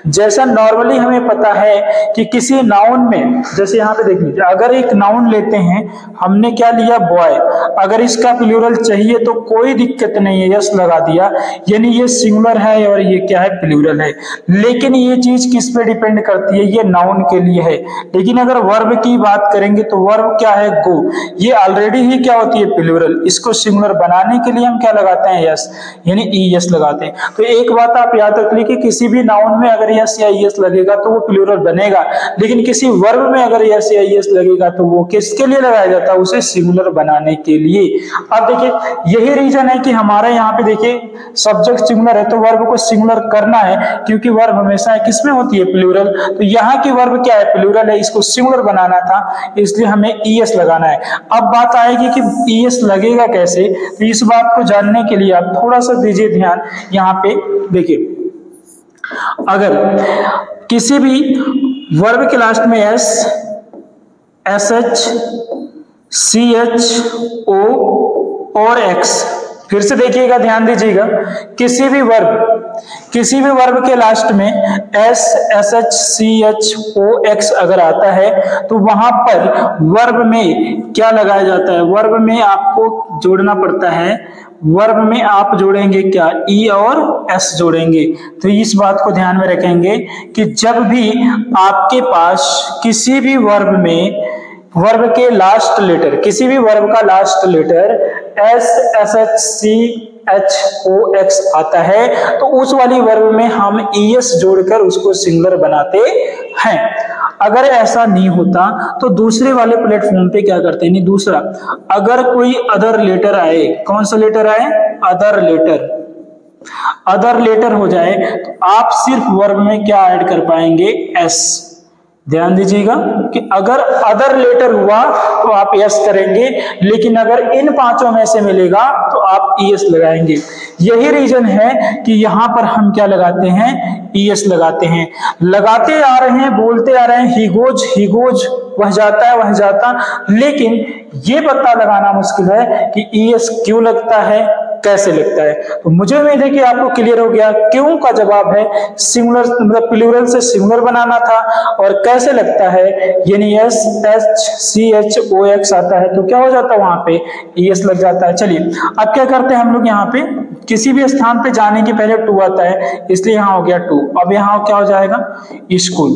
जैसा नॉर्मली हमें पता है कि किसी नाउन में, जैसे यहाँ पे देख लीजिए, अगर एक नाउन लेते हैं, हमने क्या लिया बॉय, अगर इसका प्लूरल चाहिए तो कोई दिक्कत नहीं है, यस लगा दिया, यानी ये सिंगुलर है और ये क्या है, प्लूरल है। लेकिन ये चीज किस पे डिपेंड करती है, ये नाउन के लिए है। लेकिन अगर वर्ब की बात करेंगे तो वर्ब क्या है, गो, ये ऑलरेडी ही क्या होती है, प्लूरल। इसको सिंगुलर बनाने के लिए हम क्या लगाते हैं, यस, यानी ईएस लगाते हैं। तो एक बात आप याद रख लीजिए कि किसी भी नाउन में अगर यस या ईएस लगेगा तो वो प्लूरल बनेगा, लेकिन किसी वर्ब में अगर यस या ईएस लगेगा तो वो किसके लिए लगाया जाता है, उसे सिंगुलर बनाने के लिए। अब देखिए यही रीजन है कि हमारे यहाँ पे देखिए सब्जेक्ट सिंगुलर है तो वर्ब को सिंगुलर करना है, क्योंकि वर्ब हमेशा किसमें होती है, प्लूरल। तो यहाँ की वर्ब क्या है, प्लूरल है, इसको सिंगुलर बनाना था, इसलिए हमें ईएस लगाना है। अब बात आएगी कि ईएस लगेगा कैसे, तो इस बात को जानने के लिए आप थोड़ा सा दीजिए ध्यान। यहाँ पे देखिए, अगर किसी भी वर्ब के लास्ट में S, S H, C H O और एक्स, फिर से देखिएगा, ध्यान दीजिएगा, किसी भी वर्ब के लास्ट में S, S H, C H O X अगर आता है तो वहां पर वर्ब में क्या लगाया जाता है, वर्ब में आपको जोड़ना पड़ता है, वर्ब में आप जोड़ेंगे क्या, ई और एस जोड़ेंगे। तो इस बात को ध्यान में रखेंगे कि जब भी आपके पास किसी भी वर्ब में वर्ब के लास्ट लेटर, किसी भी वर्ब का last letter S, S H, C H O X आता है तो उस वाली वर्ब में हम ईएस जोड़कर उसको सिंगुलर बनाते हैं। अगर ऐसा नहीं होता तो दूसरे वाले प्लेटफॉर्म पे क्या करते हैं, नहीं दूसरा, अगर कोई अदर लेटर आए, कौन सा लेटर आए, अदर लेटर हो जाए तो आप सिर्फ वर्ब में क्या ऐड कर पाएंगे, एस। ध्यान दीजिएगा कि अगर अदर लेटर हुआ तो आप यस करेंगे, लेकिन अगर इन पांचों में से मिलेगा तो आप ईएस लगाएंगे। यही रीजन है कि यहां पर हम क्या लगाते हैं, ईएस लगाते हैं। लगाते आ रहे हैं, बोलते आ रहे हैं, ही गोज, वह जाता, लेकिन ये पता लगाना मुश्किल है कि ईएस क्यों लगता है, कैसे लगता है। तो मुझे उम्मीद है कि आपको क्लियर हो गया, क्यों का जवाब है सिंगुलर, मतलब प्लूरल से सिंगुलर बनाना था, और कैसे लगता है, यानी S H C H O X आता है तो क्या हो जाता है, वहां पे ईएस लग जाता है। चलिए अब क्या करते हैं हम लोग, यहाँ पे किसी भी स्थान पे जाने के पहले टू आता है, इसलिए यहाँ हो गया टू। अब यहाँ क्या हो जाएगा, स्कूल।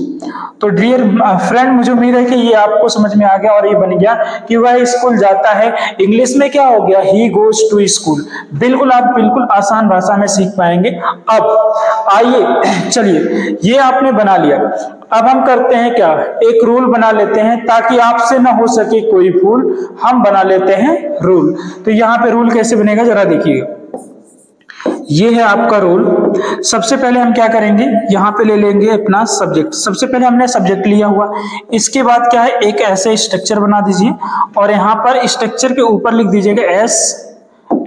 तो डियर फ्रेंड, मुझे उम्मीद है कि ये आपको समझ में आ गया और ये बन गया कि वह स्कूल जाता है। इंग्लिश में क्या हो गया, ही गोज टू स्कूल। बिल्कुल आप बिल्कुल आसान भाषा में सीख पाएंगे। अब आइए, चलिए ये आपने बना लिया। अब हम करते हैं क्या, एक रूल बना लेते हैं ताकि आपसे ना हो सके कोई भूल, हम बना लेते हैं रूल। तो यहाँ पे रूल कैसे बनेगा जरा देखिएगा, ये है आपका रूल। सबसे पहले हम क्या करेंगे, यहाँ पे ले लेंगे अपना सब्जेक्ट। सबसे पहले हमने सब्जेक्ट लिया हुआ, इसके बाद क्या है, एक ऐसे स्ट्रक्चर बना दीजिए और यहाँ पर स्ट्रक्चर के ऊपर लिख दीजिएगा एस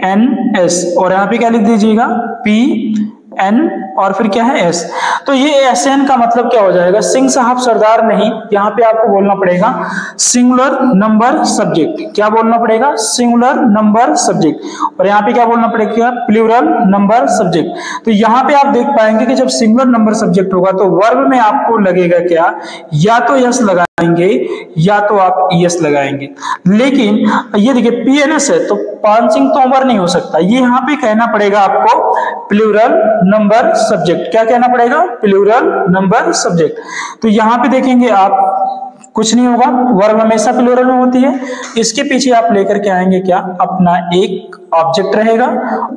एन एस, और यहाँ पे क्या लिख दीजिएगा, पी एन, और फिर क्या है, एस। तो ये एस एन का मतलब क्या हो जाएगा, सिंह साहब सरदार नहीं, यहाँ पे आपको बोलना पड़ेगा सिंगुलर नंबर सब्जेक्ट। क्या बोलना पड़ेगा, सिंगुलर नंबर सब्जेक्ट। और यहाँ पे क्या बोलना पड़ेगा, प्लूरल नंबर सब्जेक्ट। तो यहाँ पे आप देख पाएंगे कि जब सिंगुलर नंबर सब्जेक्ट होगा तो वर्ब में आपको लगेगा क्या, या तो यस लगाएंगे या तो आप ईएस लगाएंगे। लेकिन ये देखिए पीएनएस है तो पान सिंह तोमर नहीं हो सकता, ये यहाँ पे कहना पड़ेगा आपको प्लूरल नंबर सब्जेक्ट। क्या कहना पड़ेगा, प्लूरल नंबर सब्जेक्ट। तो यहाँ पे देखेंगे आप, कुछ नहीं होगा, वर्ब हमेशा प्लूरल में होती है। इसके पीछे आप लेकर के आएंगे क्या, अपना एक ऑब्जेक्ट रहेगा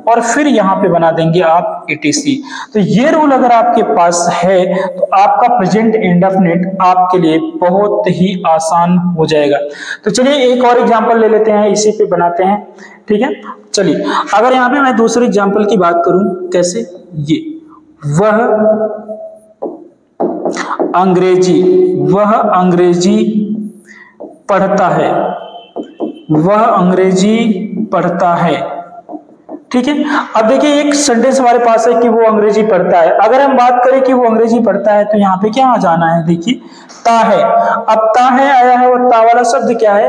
और फिर यहाँ पे बना देंगे आप etc। तो ये रूल अगर आपके पास है तो आपका प्रेजेंट इंडेफिनिट आपके लिए बहुत ही आसान हो जाएगा। तो चलिए एक और एग्जांपल ले लेते हैं, इसी पे बनाते हैं, ठीक है। चलिए अगर यहाँ पे मैं दूसरे एग्जांपल की बात करूं, कैसे, ये वह अंग्रेजी पढ़ता है, वह अंग्रेजी पढ़ता है, ठीक है। अब देखिए एक सेंटेंस हमारे पास है कि वो अंग्रेजी पढ़ता है। अगर हम बात करें कि वो अंग्रेजी पढ़ता है तो यहाँ पे क्या आ जाना है, देखिए ता है। अब ता है आया है और ता वाला शब्द क्या है,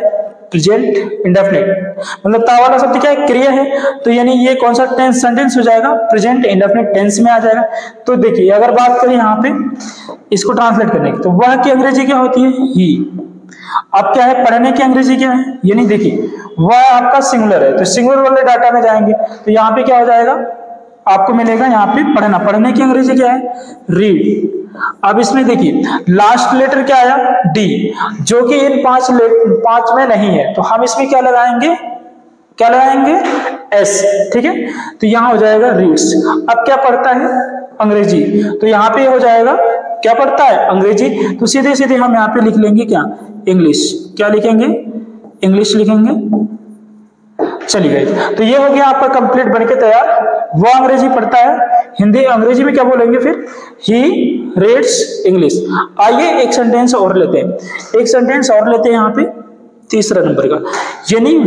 प्रेजेंट इंडेफिनिट, मतलब ता वाला शब्द क्या है, क्रिया है, तो यानी ये कौन सा टेंस सेंटेंस हो जाएगा, प्रेजेंट इंडेफिनिट टेंस में आ जाएगा। तो देखिए अगर बात करें यहाँ पे इसको ट्रांसलेट करने की, तो वह की अंग्रेजी क्या होती है, ही। अब क्या है, पढ़ने की अंग्रेजी क्या है, यानी देखिए वह आपका सिंगुलर है, तो सिंगुलर वाले डाटा में जाएंगे, तो यहाँ पे क्या हो जाएगा, आपको मिलेगा यहाँ पे पढ़ना, पढ़ने की अंग्रेजी क्या है, रीड। अब इसमें देखिए लास्ट लेटर क्या आया, डी, जो कि इन पांच में नहीं है, तो हम इसमें क्या लगाएंगे, क्या लगाएंगे, एस, ठीक है। तो यहां हो जाएगा रीड्स। अब क्या पढ़ता है, अंग्रेजी, तो यहाँ पे हो जाएगा क्या पढ़ता है, अंग्रेजी, तो सीधे सीधे हम यहाँ पे लिख लेंगे क्या, इंग्लिश। क्या लिखेंगे, इंग्लिश लिखेंगे। चलिए तो ये हो गया आपका कंप्लीट बनके तैयार। वो अंग्रेजी पढ़ता है, हिंदी अंग्रेजी में क्या बोलेंगे फिर, ही रीड्स इंग्लिश। आइए एक सेंटेंस और लेते हैं, एक सेंटेंस और लेते हैं यहाँ पे तीसरा नंबर का, यानी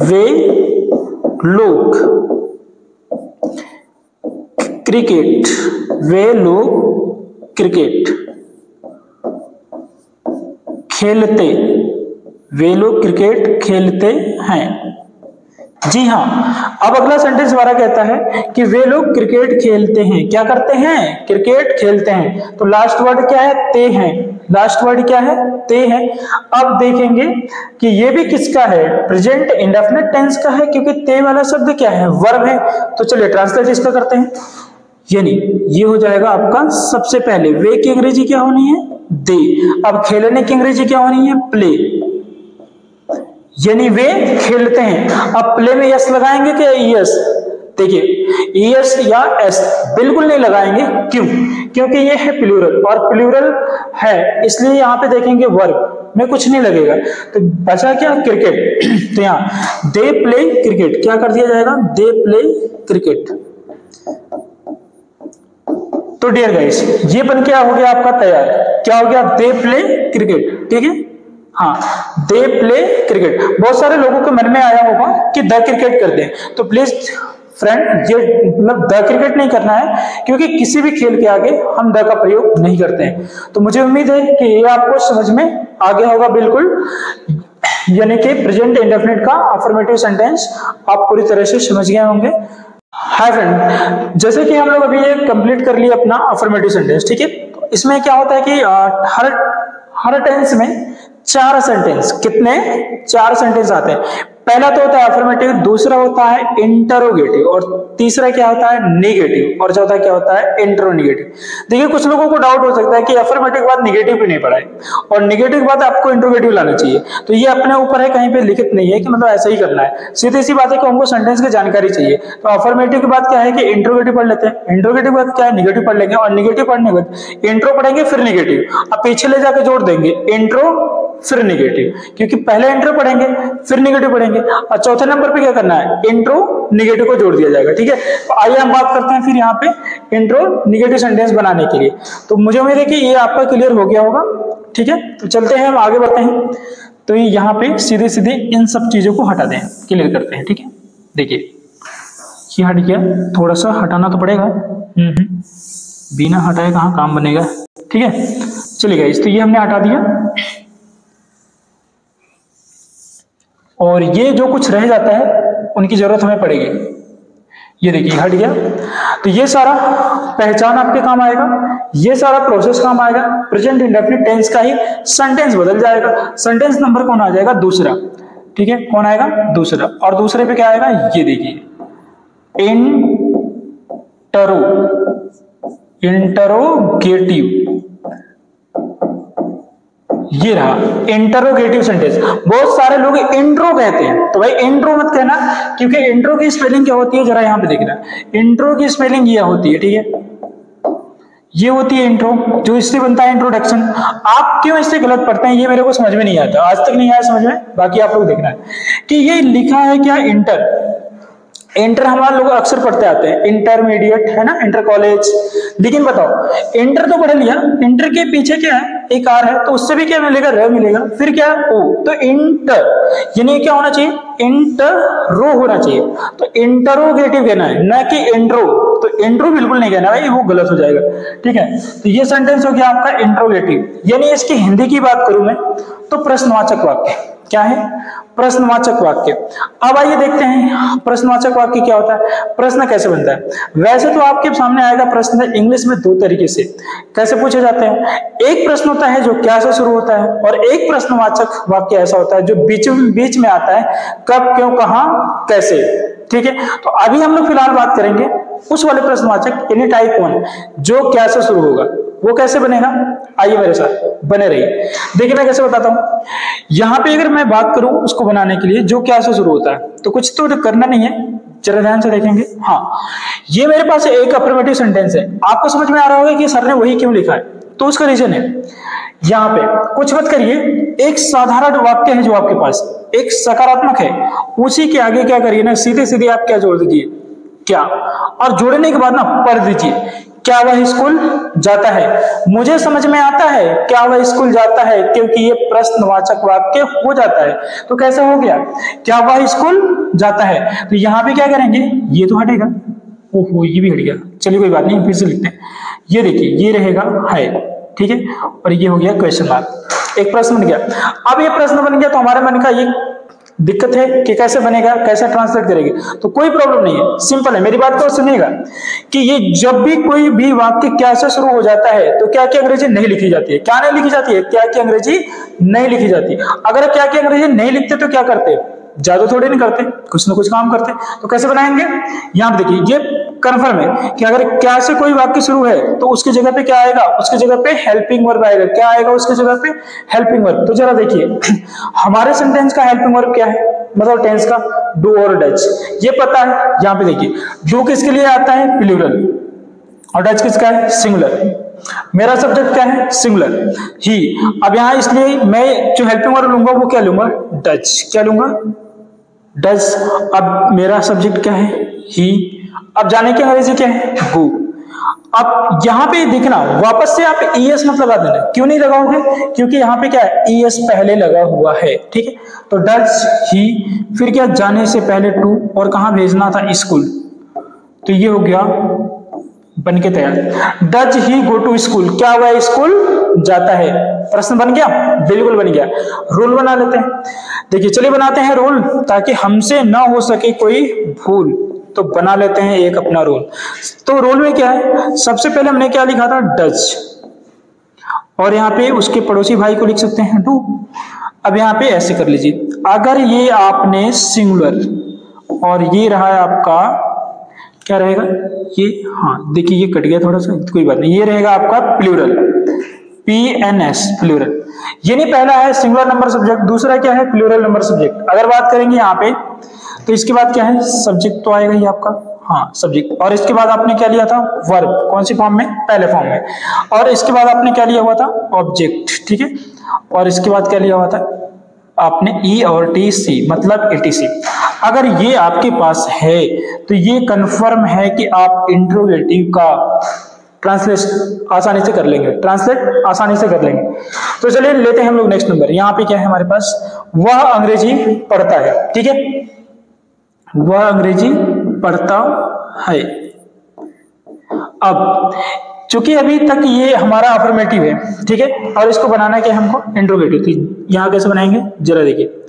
वे लोग क्रिकेट, वे लोग क्रिकेट खेलते, वे लोग क्रिकेट खेलते हैं। जी हाँ, अब अगला सेंटेंस हमारा कहता है कि वे लोग क्रिकेट खेलते हैं, क्या करते हैं, क्रिकेट खेलते हैं। तो लास्ट वर्ड क्या है, ते हैं, लास्ट वर्ड क्या है, ते है। अब देखेंगे कि ये भी किसका है, प्रेजेंट इंडेफिनिट टेंस का है, क्योंकि ते वाला शब्द क्या है, वर्ब है। तो चलिए ट्रांसलेट इसका करते हैं, यानी ये हो जाएगा आपका सबसे पहले वे की अंग्रेजी क्या होनी है, दे। अब खेलने की अंग्रेजी क्या होनी है, प्ले, यानी वे खेलते हैं। अब प्ले में यस लगाएंगे क्या, यस, देखिए यस या एस बिल्कुल नहीं लगाएंगे, क्यों, क्योंकि ये है प्लूरल, और प्लूरल है इसलिए यहाँ पे देखेंगे वर्ब में कुछ नहीं लगेगा। तो बचा क्या, क्रिकेट, तो यहाँ दे प्ले क्रिकेट, क्या कर दिया जाएगा, दे प्ले क्रिकेट। तो डियर गाइस ये बन के हो गया आपका तैयार, क्या हो गया, दे प्ले क्रिकेट, ठीक है। हाँ, दे प्ले क्रिकेट। बहुत सारे लोगों के मन में आया होगा कि द क्रिकेट कर दें, तो प्लीज फ्रेंड ये मतलब द क्रिकेट नहीं करना है, क्योंकि किसी भी खेल के आगे हम द का प्रयोग नहीं करते हैं। तो मुझे उम्मीद है कि ये आपको समझ में आ गया होगा बिल्कुल, यानी कि प्रेजेंट इंडेफिनिट का अफर्मेटिव सेंटेंस आप पूरी तरह से समझ गए होंगे। हाय फ्रेंड, जैसे कि हम लोग अभी ये कंप्लीट कर लिया अपना अफर्मेटिव सेंटेंस, ठीक है। तो इसमें क्या होता है कि हर टेंस में चार सेंटेंस, कितने, चार सेंटेंस आते हैं। पहला तो होता है अफर्मेटिव, दूसरा होता है इंटरोगेटिव, और तीसरा क्या होता है, नेगेटिव, और चौथा क्या होता है, इंट्रोनेगेटिव। देखिए कुछ लोगों को डाउट हो सकता है कि अफर्मेटिव के बाद नेगेटिव भी नहीं पढ़ा है, और नेगेटिव के बाद आपको इंट्रोगेटिव लाना चाहिए। तो ये अपने ऊपर है, कहीं पे लिखित नहीं है कि मतलब ऐसा ही करना है, सीधी सी बात है कि हमको सेंटेंस की जानकारी चाहिए। तो अफर्मेटिव के बाद क्या है कि इंट्रोगेटिव पढ़ लेते हैं, इंट्रोगेटिव के बाद क्या है, नेगेटिव पढ़ लेंगे, और नेगेटिव पढ़ने के बाद इंट्रो पढ़ेंगे फिर नेगेटिव, अब पीछे ले जाकर जोड़ देंगे इंट्रो फिर नेगेटिव, क्योंकि पहले इंट्रो पढ़ेंगे फिर नेगेटिव पढ़ेंगे, और चौथे नंबर पे क्या करना है, इंट्रो नेगेटिव को जोड़ दिया जाएगा, ठीक है। तो आइए हम बात करते हैं फिर यहाँ पे इंट्रो नेगेटिव सेंटेंस बनाने के लिए। तो मुझे उम्मीद है कि ये आपका क्लियर हो गया होगा, ठीक है। तो चलते हैं, हम आगे बढ़ते हैं। तो यहाँ पे सीधे सीधे इन सब चीजों को हटा दें, क्लियर करते हैं, ठीक है। देखिए ये हट गया, थोड़ा सा हटाना तो पड़ेगा, बिना हटाए कहाँ काम बनेगा, ठीक है। चलिए गाइस, तो ये हमने हटा दिया, और ये जो कुछ रह जाता है उनकी जरूरत हमें पड़ेगी। ये देखिए हट गया, तो ये सारा पहचान आपके काम आएगा, ये सारा प्रोसेस काम आएगा। प्रेजेंट इंडेफिनिट टेंस का ही सेंटेंस बदल जाएगा, सेंटेंस नंबर कौन आ जाएगा, दूसरा, ठीक है। कौन आएगा, दूसरा, और दूसरे पे क्या आएगा, ये देखिए इंटरोगेटिव, ये रहा इंटरोगेटिव सेंटेंस। बहुत सारे लोग इंट्रो कहते हैं, तो भाई इंट्रो मत कहना, क्योंकि इंट्रो की स्पेलिंग क्या होती है, जरा यहां पे देखना, इंट्रो की स्पेलिंग ये होती है, ठीक है, ये होती है इंट्रो, जो इससे बनता है इंट्रोडक्शन। आप क्यों इससे गलत पढ़ते हैं ये मेरे को समझ में नहीं आता, आज तक नहीं आया समझ में, बाकी आप लोग देखना है कि ये लिखा है क्या, इंटर हमारे लोग अक्सर पढ़ते आते हैं, इंटरमीडिएट है ना, इंटर कॉलेज। लेकिन बताओ इंटर तो पढ़ लिया, इंटर के पीछे क्या है, एक आर है, तो उससे भी क्या मिलेगा, र मिलेगा, फिर क्या है, ओ। तो इंटर यानी क्या होना चाहिए, इंटरो होना चाहिए, तो इंटरोगेटिव कहना है, ना कि इंट्रो। तो इंट्रो बिल्कुल नहीं कहना भाई, वो गलत हो जाएगा, ठीक है। तो ये सेंटेंस हो गया आपका इंट्रोगेटिव। यानी इसकी हिंदी की बात करूं मैं तो प्रश्नवाचक वाक्य। क्या है? प्रश्नवाचक वाक्य। अब आइए देखते हैं प्रश्नवाचक वाक्य क्या होता है, प्रश्न कैसे बनता है। वैसे तो आपके सामने आएगा प्रश्न इंग्लिश में दो तरीके से कैसे पूछे जाते हैं। एक प्रश्न होता है जो क्या से शुरू होता है, और एक प्रश्नवाचक वाक्य ऐसा होता है जो बीच में आता है, कब, क्यों, कहां, कैसे, ठीक है। तो अभी हम लोग फिलहाल बात करेंगे उस वाले प्रश्नवाचक यानी टाइप 1 जो क्या से शुरू होगा। वो कैसे बनेगा, आइए मेरे साथ बने रहिए। देखिए मैं कैसे बताता हूं। यहां पे अगर मैं बात करूं उसको बनाने के लिए जो क्या से शुरू होता है, तो कुछ तो करना नहीं है, जरा ध्यान से देखेंगे। हाँ, ये मेरे पास एक अफर्मेटिव सेंटेंस है। आपको समझ में आ रहा होगा कि सर ने वही क्यों लिखा है, तो उसका रीजन है यहां पे कुछ मत करिए। एक साधारण वाक्य है जो आपके पास एक सकारात्मक है, उसी के आगे क्या करिए ना, सीधे सीधे आप क्या जोड़ दीजिए, क्या, और जोड़ने के बाद ना पढ़ दीजिए। क्या वह स्कूल जाता है? मुझे समझ में आता है क्या वह स्कूल जाता है, क्योंकि ये प्रश्नवाचक वाक्य हो जाता है। तो कैसे हो गया, क्या वह स्कूल जाता है। तो यहां पे क्या करेंगे, ये तो हटेगा, ओहो ये भी हट गया, चलिए कोई बात नहीं, फिर से लिखते हैं। ये देखिए ये रहेगा है, ठीक है, और ये हो गया क्वेश्चन मार्क, एक प्रश्न बन गया। अब ये प्रश्न बन गया तो हमारे मन का ये दिक्कत है कि कैसे बनेगा, कैसे ट्रांसलेट करेंगे। तो कोई प्रॉब्लम नहीं है, सिंपल है, मेरी बात को सुनिएगा कि ये जब भी कोई भी वाक्य क्या से शुरू हो जाता है तो क्या की अंग्रेजी नहीं लिखी जाती है। क्या नहीं लिखी जाती है, क्या की अंग्रेजी नहीं लिखी जाती। अगर क्या की अंग्रेजी नहीं लिखते तो क्या करते, जादू थोड़ी नहीं करते, कुछ ना कुछ काम करते। तो कैसे बनाएंगे, यहां पे देखिए ये कंफर्म है कि अगर क्या से कोई वाक्य शुरू है तो उसकी जगह पे क्या आएगा, उसकी जगह पे हेल्पिंग वर्ब आएगा। क्या आएगा उसकी जगह पे, हेल्पिंग वर्ब। तो जरा देखिए हमारे सेंटेंस का हेल्पिंग वर्ब क्या है, मतलब टेंस का डू और डच, ये पता है। यहां पे देखिए डू किसके लिए आता है, प्लूरल, और डच किसका है, सिंगुलर। मेरा सब्जेक्ट क्या है, सिंगुलर, ही। अब यहां इसलिए मैं जो हेल्पिंग वर्ब लूंगा वो क्या लूंगा, डच। क्या लूंगा, डज। अब मेरा सब्जेक्ट क्या है, ही। अब जाने की अंग्रेजी क्या है, गो। अब यहां पे देखना वापस से आप ईएस मत लगा देना। क्यों नहीं लगाओगे, क्योंकि यहां पे क्या है, ईएस पहले लगा हुआ है, ठीक है। तो डज, ही, फिर क्या, जाने से पहले टू, और कहां भेजना था, स्कूल। तो ये हो गया बन के तैयार, does he go to school. क्या वह स्कूल जाता है। प्रश्न बन गया, बिल्कुल बन गया। रूल बना लेते हैं, देखिए चलिए बनाते हैं रूल, ताकि हमसे ना हो सके कोई भूल। तो बना लेते हैं एक अपना रूल। तो रूल में क्या है, सबसे पहले हमने क्या लिखा था, डज, और यहाँ पे उसके पड़ोसी भाई को लिख सकते हैं डू। अब यहाँ पे ऐसे कर लीजिए, अगर ये आपने सिंगुलर और ये रहा है आपका क्या रहेगा, ये, हाँ देखिए ये कट गया थोड़ा सा, कोई बात नहीं, ये रहेगा आपका प्लूरल, PNS प्लूरल। ये नहीं, पहला है सिंगुलर नंबर सब्जेक्ट, दूसरा क्या है, प्लूरल नंबर सब्जेक्ट। अगर बात करेंगे यहाँ पे तो इसके बाद क्या है, सब्जेक्ट तो आएगा ही आपका, हाँ सब्जेक्ट, और इसके बाद आपने क्या लिया था, वर्ब। कौन सी फॉर्म में, पहले फॉर्म में। और इसके बाद आपने क्या लिया हुआ था, ऑब्जेक्ट, ठीक है। और इसके बाद क्या लिया हुआ था आपने, ई और TC मतलब ETC। अगर ये आपके पास है तो ये कंफर्म है कि आप इंट्रोगेटिव का ट्रांसलेट आसानी से कर लेंगे, ट्रांसलेट आसानी से कर लेंगे। तो चलिए लेते हैं हम लोग नेक्स्ट नंबर। यहाँ पे क्या है हमारे पास, वह अंग्रेजी पढ़ता है, ठीक है, वह अंग्रेजी पढ़ता है। अब चूंकि अभी तक ये हमारा अफर्मेटिव है, ठीक है, और इसको बनाना क्या है हमको, इंट्रोगेटिव। तो यहाँ कैसे बनाएंगे, जरा देखिए,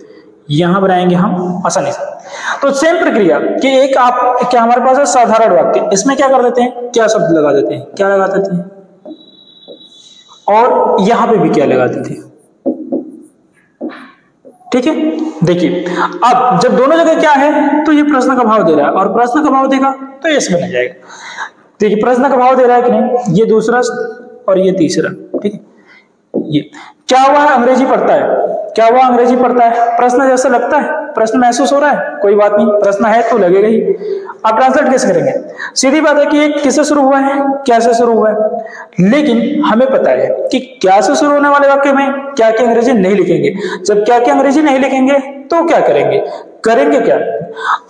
यहां बनाएंगे हम आसानी से। तो सेम प्रक्रिया कि एक आप क्या हमारे पास है साधारण वाक्य, इसमें क्या कर देते हैं, क्या शब्द लगा देते हैं, क्या लगा देते हैं, और यहां पे भी क्या लगा देते हैं, ठीक है। देखिए अब जब दोनों जगह क्या है तो ये प्रश्न का भाव दे रहा है, और प्रश्न का भाव देगा तो ये बन जाएगा। देखिए प्रश्न का भाव दे रहा है कि नहीं, ये दूसरा और ये तीसरा, ठीक है। ये क्या हुआ, अंग्रेजी पढ़ता है, क्या हुआ, अंग्रेजी पढ़ता है। प्रश्न जैसा लगता है, प्रश्न महसूस हो रहा है, कोई बात नहीं, प्रश्न है तो लगेगा ही। अब ट्रांसलेट कैसे करेंगे, सीधी बात है कि ये किससे शुरू हुआ है, क्या से शुरू हुआ है। लेकिन हमें पता है कि क्या से शुरू होने वाले वाक्य में क्या की अंग्रेजी नहीं लिखेंगे। जब क्या की अंग्रेजी नहीं लिखेंगे तो क्या करेंगे, करेंगे क्या।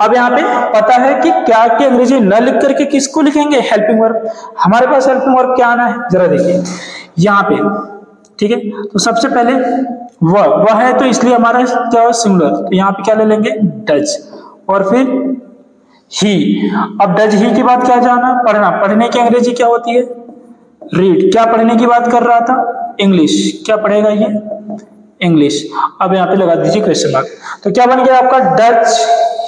अब यहाँ पे पता है कि क्या की अंग्रेजी न लिख करके किसको लिखेंगे, हेल्पिंग वर्ब। हमारे पास हेल्पिंग वर्ब क्या आना है, जरा देखिए यहाँ पे ठीक है। तो सबसे पहले वह है, तो इसलिए हमारा क्या हो, सिंगुलर, तो यहाँ पे क्या ले लेंगे, डज, और फिर ही। अब डज ही की बात क्या जाना, पढ़ना, पढ़ने की अंग्रेजी क्या होती है, रीड। क्या पढ़ने की बात कर रहा था, इंग्लिश, क्या पढ़ेगा ये, इंग्लिश। अब यहाँ पे लगा दीजिए क्वेश्चन मार्क। तो क्या बन गया आपका, डज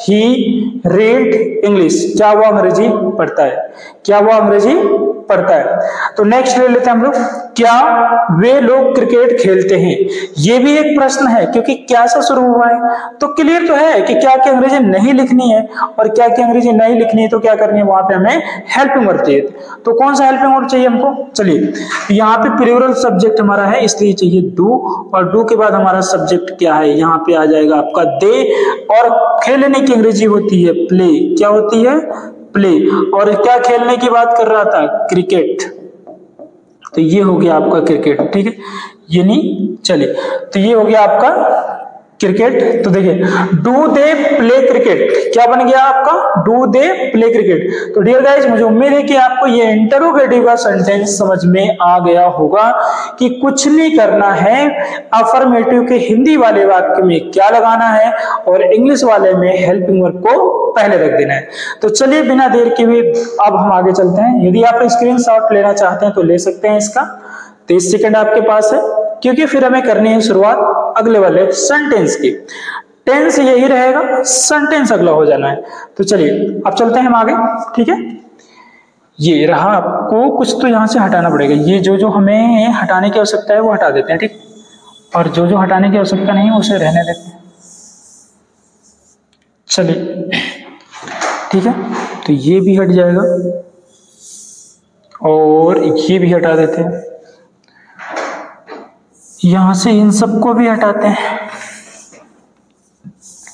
ही रीड इंग्लिश, क्या वो अंग्रेजी पढ़ता है, क्या वो अंग्रेजी पढ़ता है। तो नेक्स्ट ले लेते हैं हम लोग, क्या वे लोग क्रिकेट खेलते हैं। ये भी एक प्रश्न है, क्योंकि क्या से शुरू हुआ है, तो क्लियर तो है कि क्या की अंग्रेजी नहीं लिखनी है, और क्या की अंग्रेजी नहीं लिखनी है तो क्या करनी है, वहां पे हमें हेल्पिंग वर्ब चाहिए। तो कौन सा हेल्पिंग वर्ब चाहिए हमको, चलिए यहाँ पे प्लूरल सब्जेक्ट हमारा है, इसलिए चाहिए डू, और डू के बाद हमारा सब्जेक्ट क्या है, यहाँ पे आ जाएगा आपका दे, और खेलने की अंग्रेजी होती है प्ले, क्या होती है, प्ले। और क्या खेलने की बात कर रहा था, क्रिकेट, तो ये हो गया आपका क्रिकेट, ठीक है, ये नहीं, चलिए, तो ये हो गया आपका क्रिकेट। तो देखिए, डू दे प्ले क्रिकेट, क्या बन गया आपका, डू दे प्ले क्रिकेट। तो डियर गाइस, मुझे उम्मीद है कि आपको ये इंटरोगेटिव का सेंटेंस समझ में आ गया होगा कि कुछ नहीं करना है, अफर्मेटिव के हिंदी वाले वाक्य में क्या लगाना है, और इंग्लिश वाले में हेल्पिंग वर्ब को पहले रख देना है। तो चलिए बिना देर के हुए अब हम आगे चलते हैं। यदि आप स्क्रीनशॉट लेना चाहते हैं तो ले सकते हैं इसका, 30 सेकंड आपके पास है, क्योंकि फिर हमें करनी है शुरुआत अगले वाले सेंटेंस की। टेंस यही रहेगा, सेंटेंस अगला हो जाना है। तो चलिए अब चलते हैं हम आगे, ठीक है। ये रहा, आपको कुछ तो यहां से हटाना पड़ेगा, ये जो हमें हटाने की आवश्यकता है वो हटा देते हैं, ठीक, और जो हटाने की आवश्यकता नहीं है उसे रहने देते हैं। चलिए ठीक है, तो ये भी हट जाएगा, और ये भी हटा देते हैं, यहां से इन सबको भी हटाते हैं,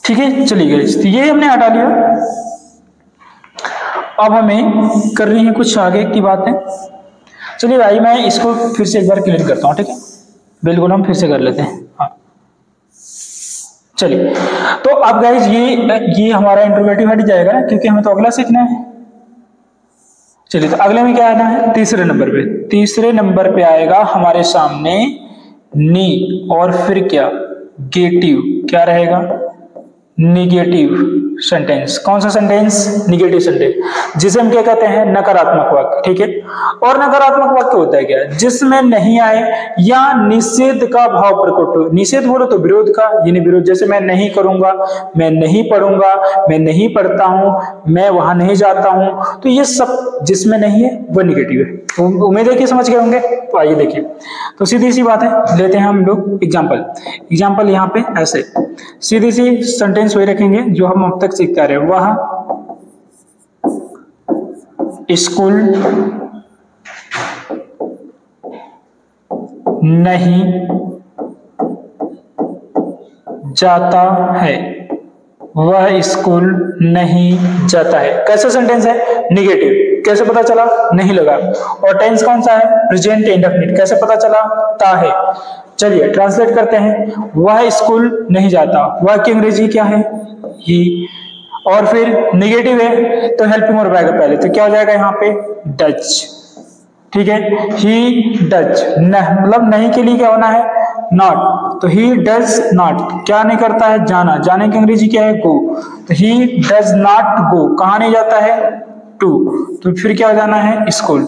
ठीक है। चलिए गाइस, तो ये हमने हटा लिया। अब हमें करनी है कुछ आगे की बातें। चलिए भाई, मैं इसको फिर से एक बार क्लियर करता हूं, ठीक है, बिल्कुल हम फिर से कर लेते हैं। हाँ चलिए, तो अब गाइस ये हमारा इंट्रोगेटिव हट जाएगा ना, क्योंकि हमें तो अगला सीखना है। चलिए, तो अगले में क्या आना है, तीसरे नंबर पे, तीसरे नंबर पे आएगा हमारे सामने नी, और फिर क्या, गेटिव, क्या रहेगा, निगेटिव सेंटेंस। कौन सा सेंटेंस, निगेटिव सेंटेंस, जिसे हम क्या कहते हैं, नकारात्मक वाक्य, ठीक है। और नकारात्मक वाक्य होता है क्या, जिसमें नहीं आए या निषेध का भाव प्रकट हो। निषेध बोलो तो विरोध का, यानी विरोध, जैसे मैं नहीं करूंगा, मैं नहीं पढ़ूंगा, मैं नहीं पढ़ता हूं, मैं वहां नहीं जाता हूं, तो ये सब जिसमें नहीं है वो निगेटिव है। तो उम्मीद है कि समझ गए होंगे। तो आइए देखिए, तो सीधी सी बात है, लेते हैं हम लोग एग्जाम्पल यहाँ पे ऐसे सीधी सी सेंटेंस वही रखेंगे जो हम अब तक सीखते आ रहे हैं। वह स्कूल नहीं जाता है, वह स्कूल नहीं जाता है। कैसा सेंटेंस है, निगेटिव, कैसे पता चला, नहीं लगा। और टेंस कौन सा है, प्रेजेंट इंडेफिनिट, कैसे पता चला, ता है। चलिए ट्रांसलेट करते हैं, वह स्कूल नहीं जाता, वह की अंग्रेजी क्या है, ही, और फिर निगेटिव है तो हेल्पिंग वर्ब आएगा पहले, तो क्या हो जाएगा यहाँ पे, डज, ठीक है, ही डज, मतलब नहीं के लिए क्या होना है, नॉट, तो ही डज नॉट, क्या नहीं करता है, जाना, जाने की अंग्रेजी क्या है, गो, तो ही डज नॉट गो, कहाँ नहीं जाता है, टू, तो फिर क्या हो जाना है, स्कूल।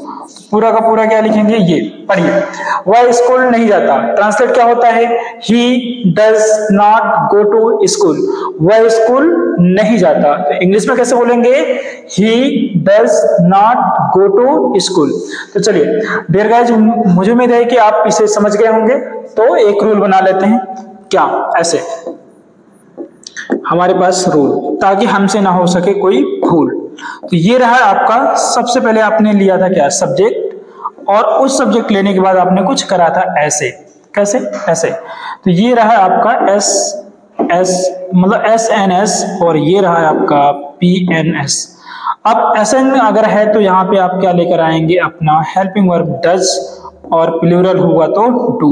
पूरा का पूरा क्या लिखेंगे, ये पढ़िए, वह स्कूल नहीं जाता, ट्रांसलेट क्या होता है, he does not go to school, वह स्कूल नहीं जाता। तो इंग्लिश में कैसे बोलेंगे, he does not go to school. तो चलिए डियर गाइस, मुझे उम्मीद है कि आप इसे समझ गए होंगे। तो एक रूल बना लेते हैं, क्या, ऐसे हमारे पास रूल, ताकि हमसे ना हो सके कोई भूल। तो ये रहा आपका, सबसे पहले आपने लिया था क्या, सब्जेक्ट, और उस सब्जेक्ट लेने के बाद आपने कुछ करा था ऐसे, कैसे, ऐसे। तो ये रहा आपका एस मतलब SNS, और ये रहा आपका PNS। अब SN अगर है तो यहाँ पे आप क्या लेकर आएंगे, अपना हेल्पिंग वर्ब डज, और प्लूरल हुआ तो डू,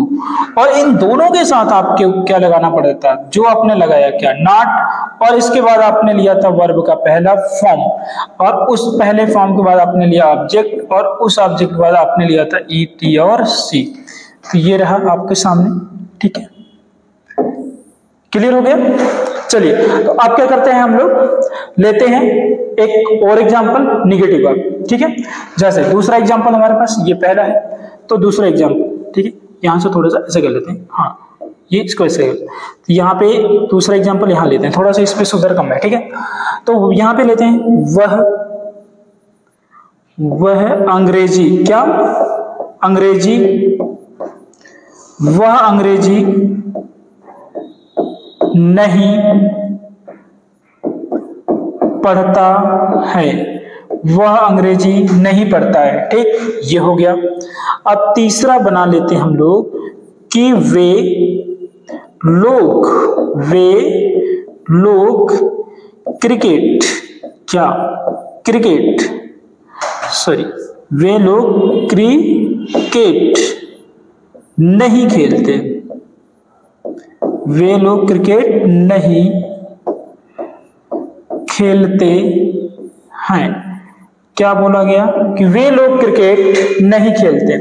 और इन दोनों के साथ आपके क्या लगाना पड़ता, जो आपने लगाया क्या, नॉट, और इसके बाद आपने लिया था वर्ब का पहला फॉर्म, और उस पहले फॉर्म के बाद आपने लिया ऑब्जेक्ट, और उस ऑब्जेक्ट के बाद आपने लिया था ET और C। तो ये रहा आपके सामने, ठीक है, क्लियर हो गया। चलिए, तो अब क्या करते हैं, हम लोग लेते हैं एक और एग्जांपल निगेटिव का, ठीक है। जैसे दूसरा एग्जांपल हमारे पास ये पहला है, तो दूसरा एग्जांपल, ठीक है, यहां से थोड़ा सा ऐसे कर लेते हैं, हाँ ये इसको ऐसे, तो यहाँ पे दूसरा एग्जांपल यहाँ लेते हैं, थोड़ा सा इसमें सुधार कम है, ठीक है। तो यहाँ पे लेते हैं वह अंग्रेजी, क्या अंग्रेजी, वह अंग्रेजी नहीं पढ़ता है, वह अंग्रेजी नहीं पढ़ता है, ठीक, ये हो गया। अब तीसरा बना लेते हैं हम लोग कि वे लोग क्रिकेट, क्या क्रिकेट, सॉरी, वे लोग क्रिकेट नहीं खेलते, वे लोग क्रिकेट नहीं खेलते हैं। क्या बोला गया कि वे लोग क्रिकेट नहीं खेलते।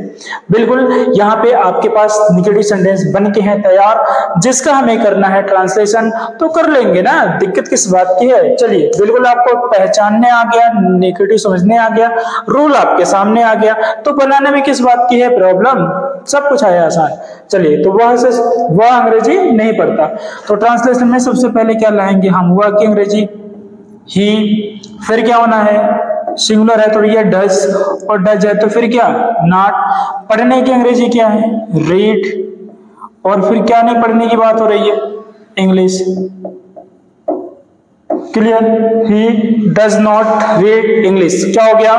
बिल्कुल, यहाँ पे आपके पास निगेटिव सेंटेंस बन के हैं तैयार, जिसका हमें करना है ट्रांसलेशन, तो कर लेंगे ना, दिक्कत किस बात की है। चलिए, बिल्कुल आपको पहचानने आ गया, निगेटिव समझने आ गया, रूल आपके सामने आ गया, तो बनाने में किस बात की है प्रॉब्लम, सब कुछ आया आसान। चलिए, तो वह अंग्रेजी नहीं पढ़ता, तो ट्रांसलेशन में सबसे पहले क्या लाएंगे हम, वह की अंग्रेजी ही, फिर क्या होना है, सिंगुलर है तो ये डज, और डज है तो फिर क्या नॉट। पढ़ने की अंग्रेजी क्या है, रीड, और फिर क्या नहीं पढ़ने की बात हो रही है, English, clear. He does not read English, क्या हो गया,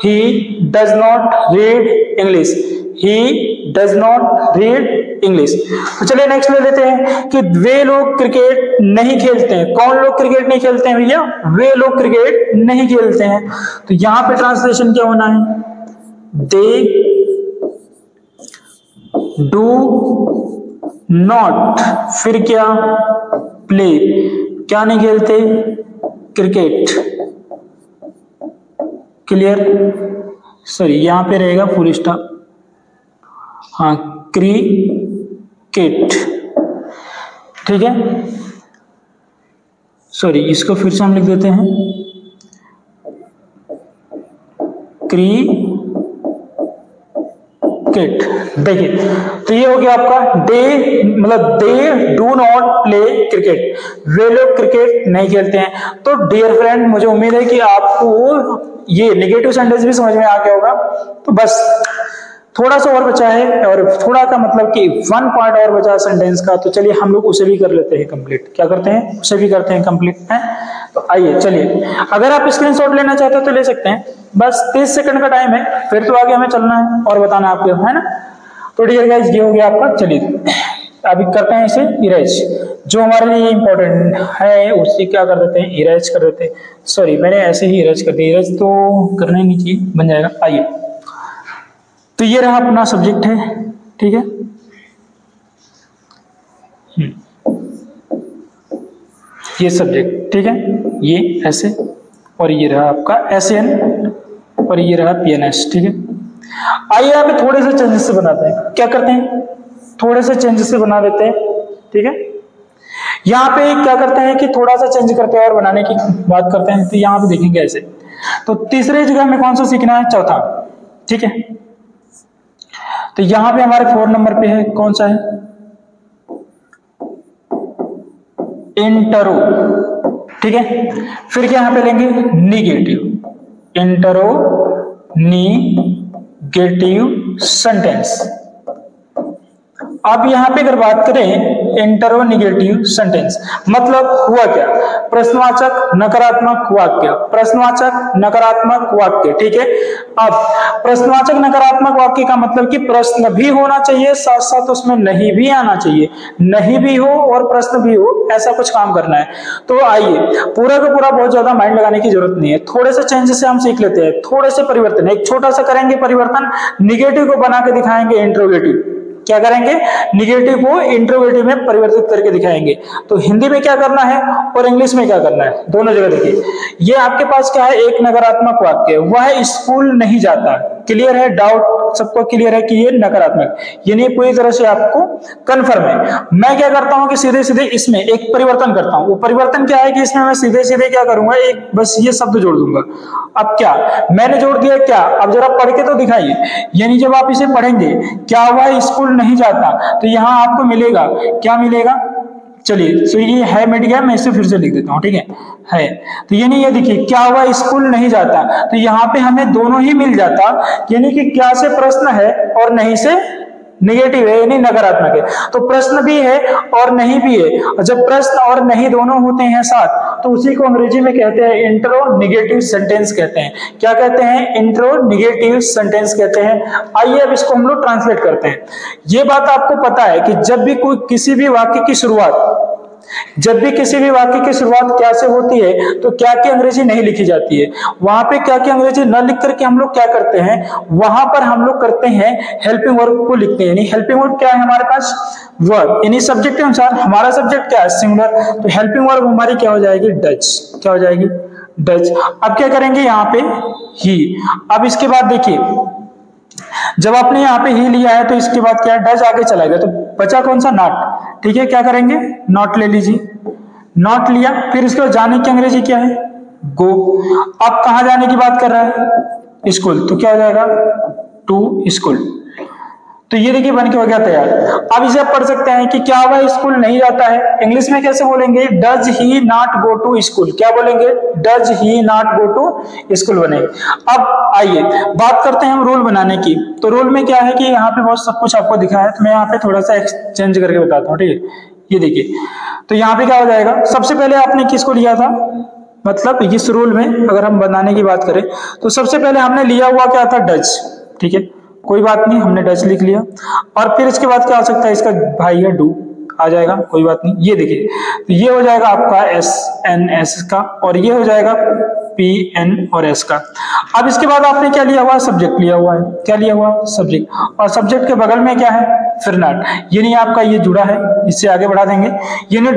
ही does not read English, he does not read English. तो चलिए नेक्स्ट ले लेते हैं कि वे लोग क्रिकेट नहीं खेलते हैं। कौन लोग क्रिकेट नहीं खेलते हैं भैया, वे लोग क्रिकेट नहीं खेलते हैं। तो यहां पे ट्रांसलेशन क्या होना है, दे डू नॉट, फिर क्या प्ले, क्या नहीं खेलते, क्रिकेट, क्लियर। सॉरी, यहां पे रहेगा फुल स्टॉप, हाँ क्रिकेट, ठीक है। सॉरी, इसको फिर से हम लिख देते हैं, क्रिकेट। देखिए, तो ये हो गया आपका दे, मतलब they do not play cricket, वे लोग क्रिकेट नहीं खेलते हैं। तो डियर फ्रेंड, मुझे उम्मीद है कि आपको ये नेगेटिव सेंटेंस भी समझ में आ गया होगा। तो बस थोड़ा सा और बचा है, और थोड़ा का मतलब कि 1 पार्ट और बचा सेंटेंस का, तो चलिए हम लोग उसे भी कर लेते हैं कंप्लीट। क्या करते हैं, उसे भी करते हैं कंप्लीट है। तो आइए, चलिए, अगर आप स्क्रीनशॉट लेना चाहते हो तो ले सकते हैं, बस 30 सेकंड का टाइम है, फिर तो आगे हमें चलना है और बताना है आपको, है ना। तो डियर गाइस, ये हो गया आपका। चलिए अभी करते हैं इसे इरेज, जो हमारे लिए इंपॉर्टेंट है उसे क्या कर देते हैं, इरेज कर देते हैं। सॉरी, मैंने ऐसे ही इरेज कर दिया, इरेज तो करना ही नहीं चाहिए, बन जाएगा। आइए, तो ये रहा अपना सब्जेक्ट है, ठीक है। ये सब्जेक्ट, ठीक है, ये ऐसे, और ये रहा आपका SN, और ये रहा PNS, ठीक है। आइए यहाँ पे थोड़े से चेंजेस से बनाते हैं। क्या करते हैं, थोड़े से चेंजेस से बना देते हैं, ठीक है। यहाँ पे क्या करते हैं कि थोड़ा सा चेंज करते हैं और बनाने की बात करते हैं। तो यहाँ पे देखेंगे ऐसे, तो तीसरे जगह में कौन सा सीखना है, चौथा, ठीक है। तो यहां पे हमारे 4 नंबर पे है, कौन सा है, इंटरो, ठीक है। फिर क्या यहां पे लेंगे, निगेटिव, इंटरो निगेटिव सेंटेंस। अब यहां पे अगर बात करें इंटरोनिगेटिव सेंटेंस, मतलब हुआ क्या, प्रश्नवाचक नकारात्मक वाक्य, प्रश्नवाचक नकारात्मक वाक्य, ठीक है। अब प्रश्नवाचक नकारात्मक वाक्य का मतलब कि प्रश्न भी होना चाहिए, साथ साथ उसमें नहीं भी आना चाहिए, नहीं भी हो और प्रश्न भी हो, ऐसा कुछ काम करना है। तो आइए, पूरा का पूरा बहुत ज्यादा माइंड लगाने की जरूरत नहीं है, थोड़े से चेंजेस से हम सीख लेते हैं, थोड़े से परिवर्तन, एक छोटा सा करेंगे परिवर्तन, निगेटिव को बना के दिखाएंगे इंट्रोगेटिव। क्या करेंगे, निगेटिव को इंट्रोगेटिव में परिवर्तित करके दिखाएंगे। तो हिंदी में क्या करना है और इंग्लिश में क्या करना है, दोनों जगह देखिए। ये आपके पास क्या है, एक नकारात्मक वाक्य, वह स्कूल नहीं जाता, क्लियर है, डाउट सबको क्लियर है कि ये नकारात्मक, यानी पूरी तरह से आपको कंफर्म है। मैं क्या करता हूं कि सीधे सीधे इसमें एक परिवर्तन करता हूं। वो परिवर्तन क्या है कि इसमें मैं सीधे सीधे क्या करूंगा, एक बस ये शब्द जोड़ दूंगा। अब क्या मैंने जोड़ दिया, क्या, अब जरा पढ़ के तो दिखाइए। यानी जब आप इसे पढ़ेंगे, क्या वह स्कूल नहीं जाता, तो यहां आपको मिलेगा, क्या मिलेगा, चलिए तो ये है मिट गया, मैं इसे फिर से लिख देता हूं, ठीक है। तो यानी ये देखिए, क्या हुआ स्कूल नहीं जाता, तो यहाँ पे हमें दोनों ही मिल जाता, यानी कि क्या से प्रश्न है और नहीं से नेगेटिव है, यानी नकारात्मक है। तो प्रश्न भी है और नहीं भी है, और जब प्रश्न और नहीं दोनों होते हैं साथ, तो उसी को अंग्रेजी में कहते हैं इंट्रोनिगेटिव सेंटेंस कहते हैं। क्या कहते हैं, इंट्रोनिगेटिव सेंटेंस कहते हैं। आइए अब इसको हम लोग ट्रांसलेट करते हैं। ये बात आपको पता है कि जब भी कोई किसी भी वाक्य की शुरुआत क्या से होती है, तो क्या की अंग्रेजी नहीं लिखी जाती है। वहां पे क्या की अंग्रेजी न लिख करके हम लोग क्या करते हैं, वहां पर हम लोग करते हैं हेल्पिंग वर्ब को लिखते हैं। यानी हेल्पिंग वर्ब क्या है हमारे पास, वर्ब, यानी सब्जेक्ट के अनुसार हमारा सब्जेक्ट क्या है, सिंगुलर, तो हेल्पिंग वर्ब हमारी क्या हो जाएगी, डज। क्या हो जाएगी, डज। अब क्या करेंगे यहाँ पे, ही। अब इसके बाद देखिए, जब आपने यहाँ पे ही लिया है तो इसके बाद क्या है, डज आगे चला गया, तो बचा कौन सा, नॉट। ठीक है, क्या करेंगे, नॉट ले लीजिए। नॉट लिया, फिर इसके बाद जाने की अंग्रेजी क्या है, गो। अब कहां जाने की बात कर रहा है, स्कूल, तो क्या हो जाएगा, टू स्कूल। तो ये देखिए बन के हो गया तैयार। अब इसे आप पढ़ सकते हैं कि क्या वह स्कूल नहीं जाता है, इंग्लिश में कैसे बोलेंगे, does he not go to school. क्या बोलेंगे, does he not go to school बनेगा। अब आइए बात करते हैं हम रूल बनाने की। तो रूल में क्या है कि यहाँ पे बहुत सब कुछ आपको दिखा है, तो मैं यहाँ पे थोड़ा सा एक्सचेंज करके बताता हूँ, ठीक है। ये देखिए, तो यहाँ पे क्या हो जाएगा, सबसे पहले आपने किसको लिया था, मतलब इस रूल में अगर हम बनाने की बात करें, तो सबसे पहले हमने लिया हुआ क्या था, डज। ठीक है, कोई बात नहीं, हमने डज लिख लिया। और फिर इसके बाद क्या हो सकता है, इसका भाई है डू, आ जाएगा, कोई बात नहीं। ये देखिए, तो ये हो जाएगा आपका एस एन एस का, और ये हो जाएगा पी एन और एस का। अब इसके बाद आपने क्या लिया हुआ, सब्जेक्ट लिया हुआ है। क्या लिया हुआ, सब्जेक्ट, और सब्जेक्ट के बगल में क्या है, फिर नॉट, यानी आपका ये जुड़ा है, इससे आगे बढ़ा देंगे। यानी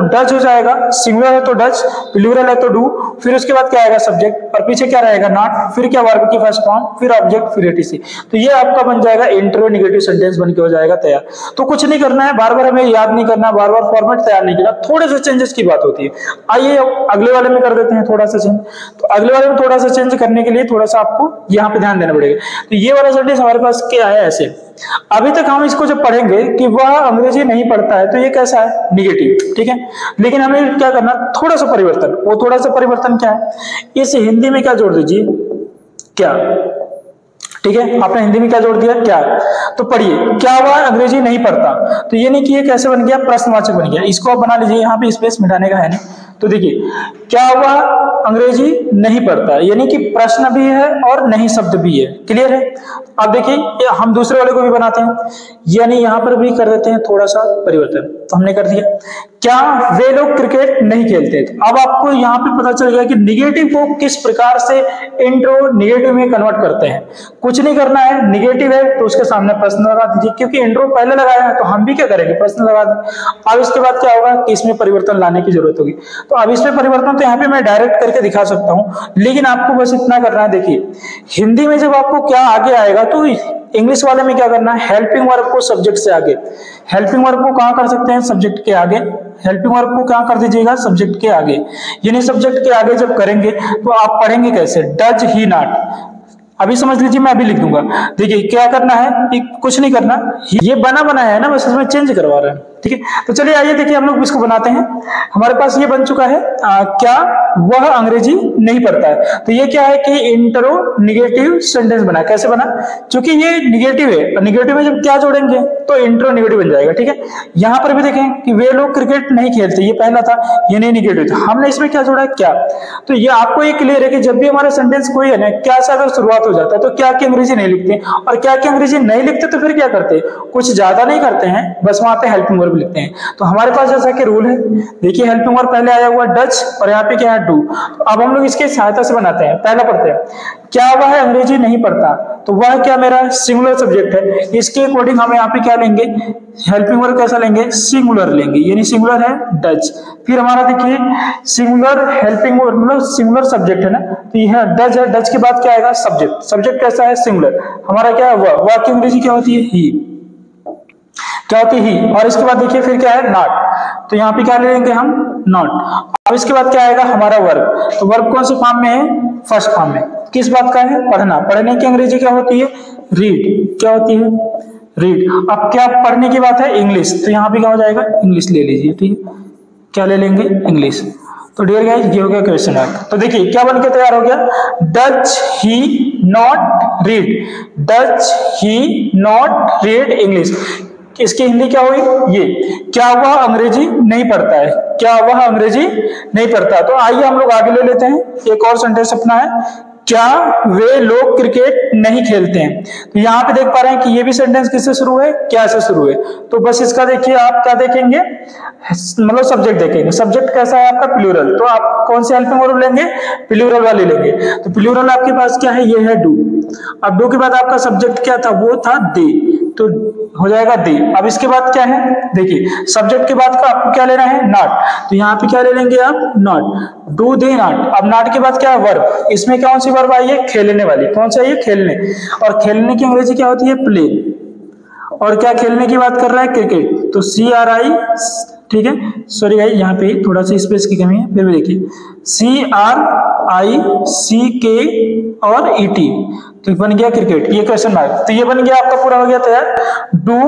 डज हो जाएगा, सिंगुलर है तो डज, प्लूरल है तो डू, फिर उसके बाद क्या आएगा, सब्जेक्ट, और पीछे क्या रहेगा, नॉट, फिर क्या, वर्ब की फर्स्ट फॉर्म, फिर ऑब्जेक्ट, फिर एटीसी। तो ये आपका बन जाएगा इंट्रोनिगेटिव सेंटेंस, बन के हो जाएगा तैयार। तो कुछ नहीं करना है, बार बार हमें याद नहीं करना, बार बार फॉर्मेट तैयार नहीं करना, थोड़े से चेंजेस की बात होती है। आइए अगले वाले में कर देते हैं थोड़ा सा चेंज। तो अगले वाले में थोड़ा सा चेंज करने के लिए थोड़ा सा आपको यहाँ पे ध्यान देना पड़ेगा। तो ये वाला सेंटेंस हमारे पास क्या है, ऐसे। अभी तक हम इसको जब पढ़ेंगे कि वह अंग्रेजी नहीं पढ़ता है, तो ये कैसा है, निगेटिव, ठीक है। लेकिन हमें क्या करना, थोड़ा सा परिवर्तन। वो थोड़ा सा परिवर्तन क्या है, इस हिंदी में क्या जोड़ दीजिए, क्या। ठीक है, आपने हिंदी में क्या जोड़ दिया, क्या। तो पढ़िए, क्या वह अंग्रेजी नहीं पढ़ता, तो ये नहीं कि ये कैसे बन गया, प्रश्नवाचक बन गया। इसको आप बना लीजिए, यहाँ पे स्पेस मिटाने का है नहीं। तो देखिए, क्या वह अंग्रेजी नहीं पढ़ता, यानी कि प्रश्न भी है और नहीं शब्द भी है। क्लियर है। अब देखिए, हम दूसरे वाले को भी बनाते हैं, यानी यहाँ पर भी कर देते हैं थोड़ा सा परिवर्तन। तो हमने कर दिया, क्या वे लोग क्रिकेट नहीं खेलते। अब आपको यहाँ पे पता चल गया कि निगेटिव को किस प्रकार से इंट्रो निगेटिव में कन्वर्ट करते हैं। कुछ नहीं करना है, निगेटिव है तो उसके सामने प्रश्न लगा दीजिए, क्योंकि इंट्रो पहले लगाया है तो हम भी क्या करेंगे, प्रश्न लगा दें। अब इसके बाद क्या होगा कि इसमें परिवर्तन लाने की जरूरत होगी। तो अब इसमें परिवर्तन तो यहाँ पे मैं डायरेक्ट करके दिखा सकता हूँ, लेकिन आपको बस इतना करना है। देखिए, हिंदी में जब आपको क्या आगे आएगा, तो इंग्लिश वाले में क्या करना है, हेल्पिंग वर्ब को सब्जेक्ट से आगे। हेल्पिंग वर्ब को कहां कर सकते हैं, सब्जेक्ट के आगे। हेल्पिंग वर्ब को क्या कर दीजिएगा, सब्जेक्ट के आगे। यानी सब्जेक्ट के आगे जब करेंगे तो आप पढ़ेंगे कैसे, डज ही नॉट। अभी समझ लीजिए, मैं अभी लिख दूंगा। देखिए क्या करना है, कुछ नहीं करना, ये बना बनाया है ना, बस इसमें चेंज करवा रहे हैं। ठीक है, तो चलिए आइए देखिए हम लोग इसको बनाते हैं। हमारे पास ये बन चुका है, क्या वह अंग्रेजी नहीं पढ़ता है। तो ये क्या है कि इंट्रोनिगेटिव सेंटेंस बना। कैसे बना, क्योंकि ये निगेटिव है, और निगेटिव में जब क्या जोड़ेंगे तो इंट्रोनिगेटिव बन जाएगा। ठीक है, यहां पर भी देखें कि वे लोग क्रिकेट नहीं खेलते, ये पहला था, ये नहीं निगेटिव था। हमने इसमें क्या जोड़ा, क्या। तो ये आपको ये क्लियर है कि जब भी हमारा सेंटेंस कोई है ना, क्या से अगर शुरुआत हो जाता है, तो क्या की अंग्रेजी नहीं लिखते, और क्या की अंग्रेजी नहीं लिखते तो फिर क्या करते, कुछ ज्यादा नहीं करते हैं, बस वहां पे हेल्पिंग वर्ब लिखते हैं। तो हमारे पास जैसा कि रूल है, देखिए हेल्पिंग वर्ब पहले आया हुआ डच, और यहाँ पे क्या है, डू। तो अब हम लोग इसके सहायता से बनाते हैं। पहला पढ़ते हैं, क्या वह अंग्रेजी नहीं पढ़ता। तो वह क्या मेरा सिंगुलर सब्जेक्ट है। इसके अकॉर्डिंग हम यहाँ पे क्या लेंगे, हेल्पिंग वर्ब कैसा लेंगे, सिंगुलर लेंगे, यानी सिंगुलर है डज। फिर हमारा देखिए सिंगुलर हेल्पिंग वर्ब मतलब सिंगुलर सब्जेक्ट है ना, तो यह डज है, डज के बाद क्या आएगा सब्जेक्ट, सब्जेक्ट कैसा है सिंगुलर, हमारा क्या है वह की अंग्रेजी क्या होती है ही, क्या होती है ही। और इसके बाद देखिए फिर क्या है नॉट, तो यहाँ पे क्या ले लेंगे हम नॉट। अब इसके बाद क्या आएगा हमारा वर्ब, तो वर्ब कौन से फॉर्म में है, फर्स्ट फॉर्म में, किस बात का है, पढ़ना, पढ़ने की अंग्रेजी क्या होती है रीड, क्या होती है रीड। अब क्या पढ़ने की बात है इंग्लिश, तो यहाँ पे क्या हो जाएगा इंग्लिश ले लीजिए, ठीक है, क्या ले लेंगे इंग्लिश। तो डियर गाइस ये हो गया क्वेश्चन मार्क। तो देखिए क्या बन के तैयार हो गया, does he not read, does he not read English. इसकी हिंदी क्या हुई ये, क्या वह अंग्रेजी नहीं पढ़ता है, क्या वह अंग्रेजी नहीं पढ़ता। तो आइए हम लोग आगे ले लेते हैं, एक और सेंटेंस अपना है, क्या वे लोग क्रिकेट नहीं खेलते हैं। तो यहाँ पे देख पा रहे हैं कि ये भी सेंटेंस किससे शुरू है, क्या से शुरू है। तो बस इसका देखिए आप क्या देखेंगे, मतलब सब्जेक्ट देखेंगे, सब्जेक्ट कैसा है आपका प्लूरल, तो आप कौन से हेल्पिंग वर्ब लेंगे, प्लूरल वाली लेंगे। तो प्लूरल आपके पास क्या है, ये है डू। अब डू के बाद आपका सब्जेक्ट क्या था, वो था दे, तो हो जाएगा दे। अब इसके बाद क्या है, देखिए सब्जेक्ट के बाद का आपको क्या लेना है नॉट, तो यहाँ पे क्या ले लेंगे आप नॉट, डू दे नॉट। अब नॉट के बाद क्या है वर्ब, इसमें कौन सी वर्ब आई है, खेलने वाली, कौन सी आई है खेलने, और खेलने की अंग्रेजी क्या होती है प्ले, और क्या खेलने की बात कर रहा है क्रिकेट, तो CRI, ठीक है, सॉरी गाइस यहाँ पे थोड़ा सा स्पेस की कमी है, फिर भी देखिए CRICK और ET, तो बन गया क्रिकेट, ये क्वेश्चन मार्क। तो ये बन गया आपका पूरा हो गया तैयार, do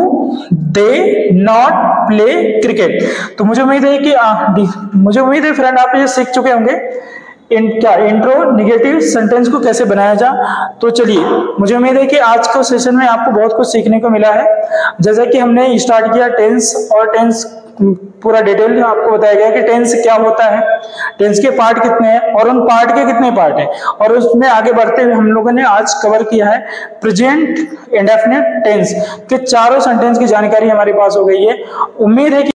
they not play cricket. तो मुझे उम्मीद है कि फ्रेंड आप ये सीख चुके होंगे क्या इंट्रो नेगेटिव सेंटेंस को कैसे बनाया जा। तो चलिए मुझे उम्मीद है कि आज के सेशन में आपको बहुत कुछ सीखने को मिला है। जैसा कि हमने स्टार्ट किया टेंस, और टेंस पूरा डिटेल में आपको बताया गया कि टेंस क्या होता है, टेंस के पार्ट कितने हैं और उन पार्ट के कितने पार्ट हैं, और उसमें आगे बढ़ते हुए हम लोगों ने आज कवर किया है प्रेजेंट इंडेफिनिट टेंस के चारों सेंटेंस की जानकारी हमारे पास हो गई है। उम्मीद है कि